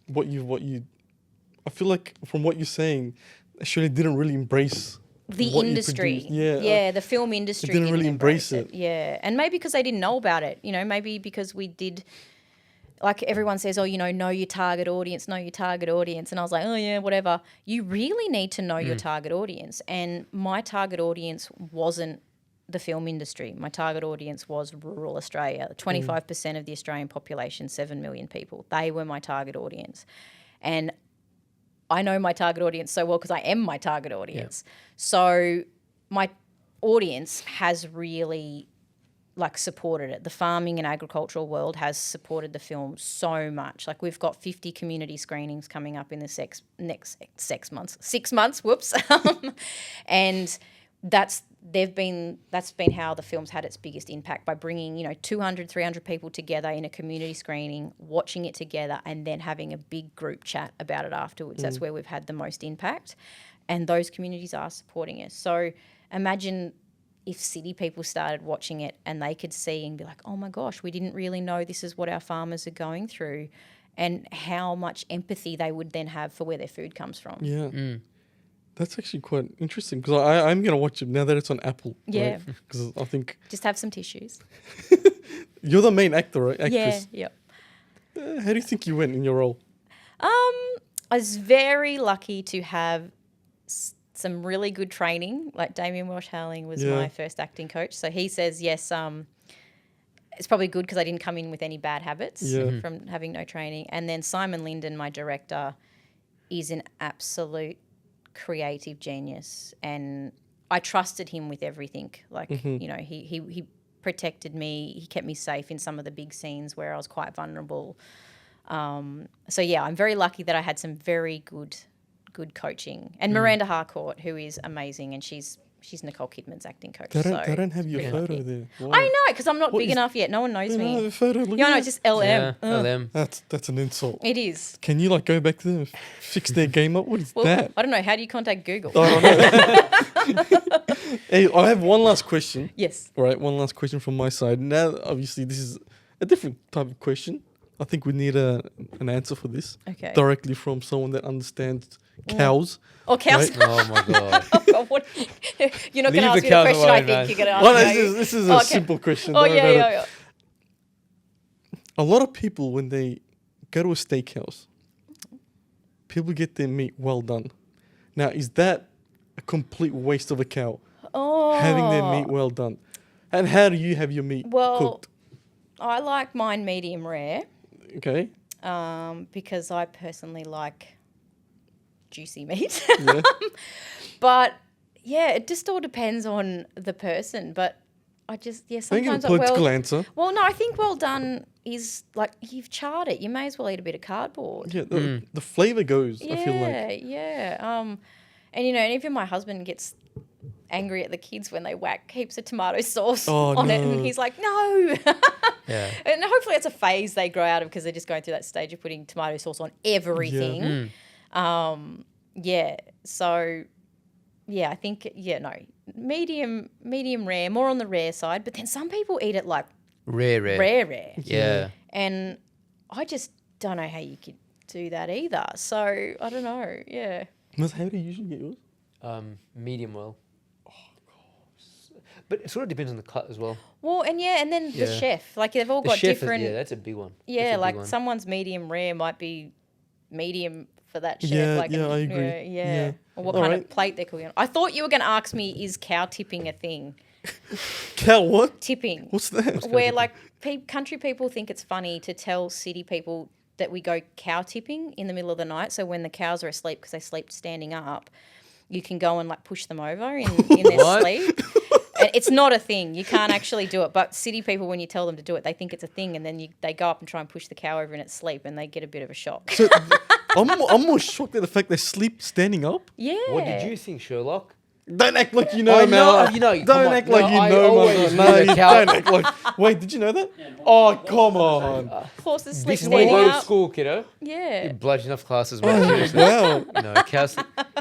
Speaker 2: I feel like from what you're saying, Australia didn't really embrace
Speaker 1: the
Speaker 2: what
Speaker 1: industry. The film industry
Speaker 2: didn't really embrace it.
Speaker 1: Yeah, and maybe because they didn't know about it. Maybe because we did. Like, everyone says, know your target audience, know your target audience. And I was like, oh, yeah, whatever. You really need to know your target audience. And my target audience wasn't the film industry. My target audience was rural Australia. 25% of the Australian population, 7 million people. They were my target audience. And I know my target audience so well because I am my target audience. Yeah. So my audience has really supported it. The farming and agricultural world has supported the film so much. Like, we've got 50 community screenings coming up in the next 6 months. Whoops. And that's been how the film's had its biggest impact, by bringing 200, 300 people together in a community screening, watching it together, and then having a big group chat about it afterwards. That's where we've had the most impact, and those communities are supporting us. So imagine if city people started watching it and they could see and be like, oh my gosh, we didn't really know this is what our farmers are going through, and how much empathy they would then have for where their food comes from.
Speaker 2: Yeah. That's actually quite interesting because I'm going to watch it now that it's on Apple.
Speaker 1: Yeah.
Speaker 2: Because I think...
Speaker 1: Just have some tissues.
Speaker 2: You're the main actor, right? Actress.
Speaker 1: Yeah.
Speaker 2: How do you think you went in your role?
Speaker 1: I was very lucky to have some really good training. Like, Damien Walsh-Howling was my first acting coach. So he says, yes, it's probably good because I didn't come in with any bad habits from having no training. And then Simon Linden, my director, is an absolute creative genius, and I trusted him with everything. Like, he protected me. He kept me safe in some of the big scenes where I was quite vulnerable. So yeah, I'm very lucky that I had some very good coaching. And Miranda Harcourt, who is amazing, and she's Nicole Kidman's acting coach.
Speaker 2: They don't have your photo
Speaker 1: lucky.
Speaker 2: there. Wow.
Speaker 1: I know, because I'm not big enough yet. No one knows me.
Speaker 2: No, photo, look
Speaker 1: Yeah,
Speaker 2: at
Speaker 1: no,
Speaker 2: that.
Speaker 1: it's just LM.
Speaker 3: Yeah, LM.
Speaker 2: That's an insult.
Speaker 1: It is.
Speaker 2: Can you go back to them and fix their game up? What is that?
Speaker 1: I don't know. How do you contact Google?
Speaker 2: I don't know. Hey, I have one last question.
Speaker 1: Yes.
Speaker 2: All right, one last question from my side. Now, obviously, this is a different type of question. I think we need an answer for this.
Speaker 1: Okay.
Speaker 2: Directly from someone that understands cows.
Speaker 1: Oh, cows.
Speaker 2: Right?
Speaker 3: Oh my god.
Speaker 1: Oh, God, what? You're not going to
Speaker 3: Leave
Speaker 1: ask
Speaker 3: the
Speaker 1: me the
Speaker 3: cows
Speaker 1: question I
Speaker 3: alone,
Speaker 1: think
Speaker 3: man.
Speaker 1: you're going to ask
Speaker 2: Well,
Speaker 1: me.
Speaker 2: this is a
Speaker 1: Okay.
Speaker 2: simple question.
Speaker 1: Oh,
Speaker 2: Don't worry about it.
Speaker 1: yeah.
Speaker 2: A lot of people, when they go to a steakhouse, people get their meat well done. Now, is that a complete waste of a cow?
Speaker 1: Oh.
Speaker 2: Having their meat well done. And how do you have your meat cooked?
Speaker 1: I like mine medium rare
Speaker 2: Okay.
Speaker 1: because I personally like juicy meat.
Speaker 2: Yeah.
Speaker 1: But yeah, it just all depends on the person. But I just,
Speaker 2: I think it's
Speaker 1: sometimes
Speaker 2: a political answer.
Speaker 1: well, no, I think well done is like you've charred it. You may as well eat a bit of cardboard.
Speaker 2: Yeah, the flavor goes, I feel like.
Speaker 1: Yeah. And and even my husband gets angry at the kids when they whack heaps of tomato sauce on it, and he's like, no.
Speaker 3: Yeah.
Speaker 1: And hopefully it's a phase they grow out of because they're just going through that stage of putting tomato sauce on everything. Yeah. So, yeah, I think, no, medium rare, more on the rare side. But then some people eat it like rare.
Speaker 3: Yeah.
Speaker 1: And I just don't know how you could do that either. So, I don't know. Yeah.
Speaker 2: How do you usually get yours?
Speaker 3: Medium well. But it sort of depends on the cut as well.
Speaker 1: Well, and then the chef, like they've all got different.
Speaker 3: That's a big one.
Speaker 1: Yeah, like someone's medium rare might be medium for that chef.
Speaker 2: Yeah,
Speaker 1: like
Speaker 2: I agree.
Speaker 1: Yeah. Or what kind of plate they're cooking on. I thought you were going to ask me, is cow tipping a thing?
Speaker 2: Cow what?
Speaker 1: Tipping.
Speaker 2: What's that?
Speaker 1: Where like country people think it's funny to tell city people that we go cow tipping in the middle of the night. So when the cows are asleep because they sleep standing up, you can go and like push them over in their sleep. And it's not a thing. You can't actually do it. But city people, when you tell them to do it, they think it's a thing, and then they go up and try and push the cow over in its sleep, and they get a bit of a shock.
Speaker 2: So, I'm more shocked at the fact they sleep standing up.
Speaker 1: Yeah.
Speaker 3: What did you think, Sherlock?
Speaker 2: Don't act like you know, Mel. Don't act like you know, Mel. No, don't act like... Wait, did you know that? Oh, come on.
Speaker 1: Horses sleep
Speaker 3: This is why you
Speaker 1: standing
Speaker 3: go to
Speaker 1: up.
Speaker 3: school, kiddo.
Speaker 1: Yeah.
Speaker 3: You bludgeon off classes. Man. Seriously.
Speaker 2: Wow.
Speaker 3: No, cows.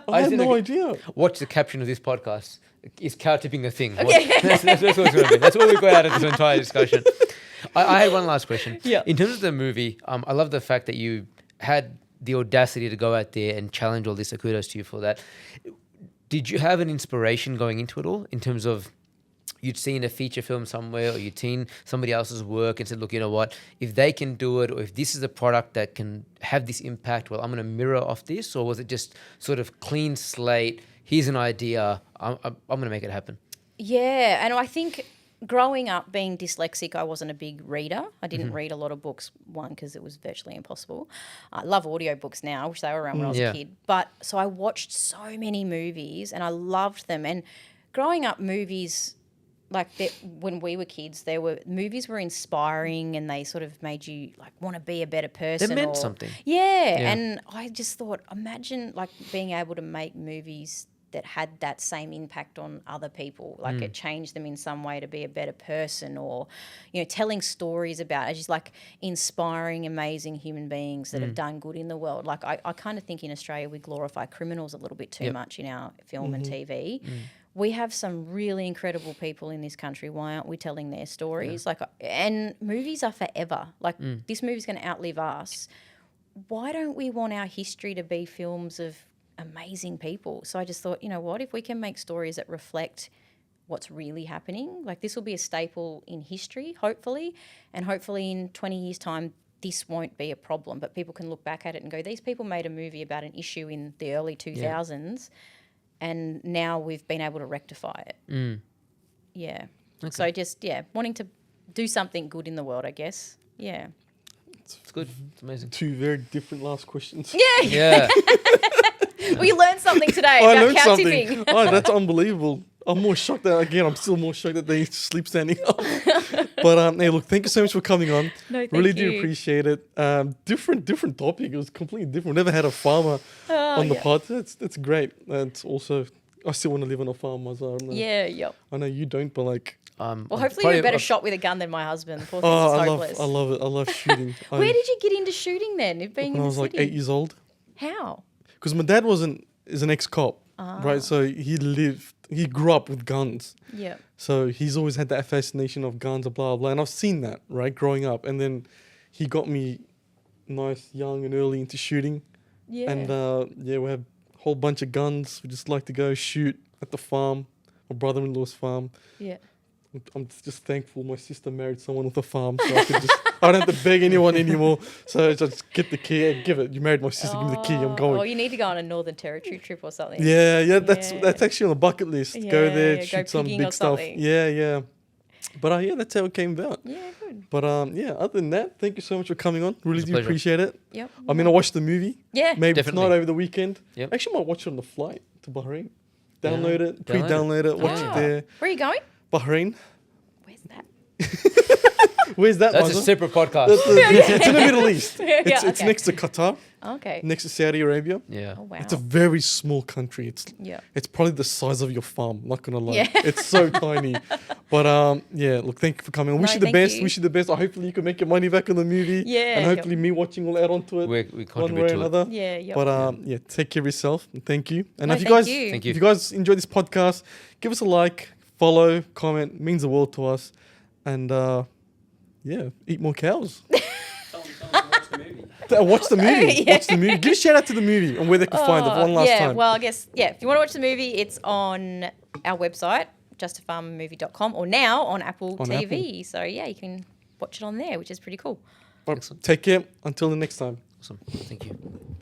Speaker 2: I had no idea.
Speaker 3: Watch the caption of this podcast. Is cow tipping a thing? Okay. That's what it's going to be. That's what we got out of this entire discussion. I had one last question.
Speaker 1: Yeah.
Speaker 3: In terms of the movie, I love the fact that you had the audacity to go out there and challenge all this. So kudos to you for that. Did you have an inspiration going into it all in terms of you'd seen a feature film somewhere or you'd seen somebody else's work and said, look, you know what, if they can do it or if this is a product that can have this impact, well, I'm going to mirror off this? Or was it just sort of clean slate, here's an idea, I'm going to make it happen?
Speaker 1: Yeah, and I think growing up being dyslexic, I wasn't a big reader. I didn't read a lot of books, one, because it was virtually impossible. I love audiobooks now. I wish they were around when I was a kid. But so I watched so many movies and I loved them. And growing up, movies, like when we were kids, movies were inspiring and they sort of made you like want to be a better person.
Speaker 3: They meant something.
Speaker 1: Yeah, and I just thought, imagine like being able to make movies that had that same impact on other people, like it changed them in some way to be a better person, or telling stories about just like inspiring, amazing human beings that have done good in the world. Like I kind of think in Australia we glorify criminals a little bit too much in our film and TV. We have some really incredible people in this country. Why aren't we telling their stories? And movies are forever. Like this movie's going to outlive us. Why don't we want our history to be films of amazing people? So I just thought, you know what, if we can make stories that reflect what's really happening, like this will be a staple in history, hopefully, and hopefully in 20 years' time this won't be a problem, but people can look back at it and go, these people made a movie about an issue in the early 2000s and now we've been able to rectify it. Yeah. Okay. So just, wanting to do something good in the world, I guess. Yeah.
Speaker 3: It's good. It's amazing.
Speaker 2: Two very different last questions.
Speaker 3: Yeah.
Speaker 1: Well, you learned something today about cow tipping.
Speaker 2: Oh, that's unbelievable. I'm more shocked that, again, I'm still more shocked that they sleep standing up. But, hey, look, thank you so much for coming on.
Speaker 1: No, thank
Speaker 2: really
Speaker 1: you.
Speaker 2: do appreciate it. Different topic. It was completely different. Never had a farmer on the pod. That's great. And also, I still want to live on a farm as well. I know you don't, but like...
Speaker 1: well, hopefully you're a better shot with a gun than my husband. Poor thing,
Speaker 2: I
Speaker 1: hopeless.
Speaker 2: love it. I love shooting.
Speaker 1: Where did you get into shooting then?
Speaker 2: When I was like 8 years old.
Speaker 1: How?
Speaker 2: Because my dad is an ex-cop, right? So he grew up with guns.
Speaker 1: Yeah.
Speaker 2: So he's always had that fascination of guns, blah, blah. And I've seen that, right, growing up. And then he got me nice, young and early into shooting.
Speaker 1: Yeah.
Speaker 2: And, we have a whole bunch of guns. We just like to go shoot at the farm, my brother-in-law's farm.
Speaker 1: Yeah.
Speaker 2: I'm just thankful my sister married someone with a farm, so I don't have to beg anyone anymore. So I just get the key, give it. You married my sister, give me the key. I'm going.
Speaker 1: Well, you need to go on a Northern Territory trip or something.
Speaker 2: Yeah. That's actually on the bucket list. Go there, shoot some big stuff. Yeah. But yeah, that's how it came about.
Speaker 1: Yeah, good.
Speaker 2: But yeah, other than that, thank you so much for coming on. Really
Speaker 3: It's a
Speaker 2: do
Speaker 3: pleasure.
Speaker 2: appreciate it.
Speaker 1: Yep.
Speaker 2: I'm gonna watch the movie.
Speaker 1: Yeah.
Speaker 2: Maybe
Speaker 3: Definitely.
Speaker 2: tonight over the weekend.
Speaker 3: Yep.
Speaker 2: Actually, I might watch it on the flight to Bahrain.
Speaker 3: Yeah.
Speaker 2: Download it,
Speaker 3: Download it.
Speaker 2: pre-download it, watch
Speaker 3: Yeah.
Speaker 2: it there.
Speaker 1: Where are you going?
Speaker 2: Bahrain.
Speaker 1: Where's that?
Speaker 2: Where's that?
Speaker 3: That's a
Speaker 2: Maza?
Speaker 3: separate podcast.
Speaker 2: It's in the Middle East.
Speaker 1: Yeah,
Speaker 2: It's
Speaker 1: okay.
Speaker 2: next to Qatar,
Speaker 1: Okay.
Speaker 2: next to Saudi Arabia.
Speaker 3: Yeah.
Speaker 1: Oh, wow.
Speaker 2: It's a very small country.
Speaker 1: Yeah.
Speaker 2: It's probably the size of your farm. Not gonna lie,
Speaker 1: Yeah.
Speaker 2: it's so tiny. But yeah, look, thank you for coming. I wish
Speaker 1: No,
Speaker 2: you the
Speaker 1: thank
Speaker 2: best.
Speaker 1: you.
Speaker 2: Wish you the best. Hopefully you can make your money back on the movie.
Speaker 1: Yeah,
Speaker 2: and
Speaker 1: yep.
Speaker 2: hopefully me watching will add on to it
Speaker 3: We
Speaker 2: one way
Speaker 3: contribute
Speaker 2: or
Speaker 3: to it.
Speaker 2: another.
Speaker 1: Yeah, yep.
Speaker 2: But yeah, take care of yourself and thank you. And
Speaker 1: No,
Speaker 2: if you
Speaker 1: thank
Speaker 2: guys,
Speaker 1: you.
Speaker 3: Thank you.
Speaker 2: if you guys enjoy this podcast, give us a like, follow, comment. It means the world to us. And yeah, eat more cows. Watch the movie.
Speaker 1: Yeah.
Speaker 2: Watch the movie. Give a shout out to the movie and where they can find it one last
Speaker 1: yeah,
Speaker 2: time.
Speaker 1: well, I guess, yeah, if you want to watch the movie, it's on our website, justafarmermovie.com, or now on Apple
Speaker 2: On
Speaker 1: TV. So, yeah, you can watch it on there, which is pretty cool.
Speaker 2: All right, take care. Until the next time.
Speaker 3: Awesome. Thank you.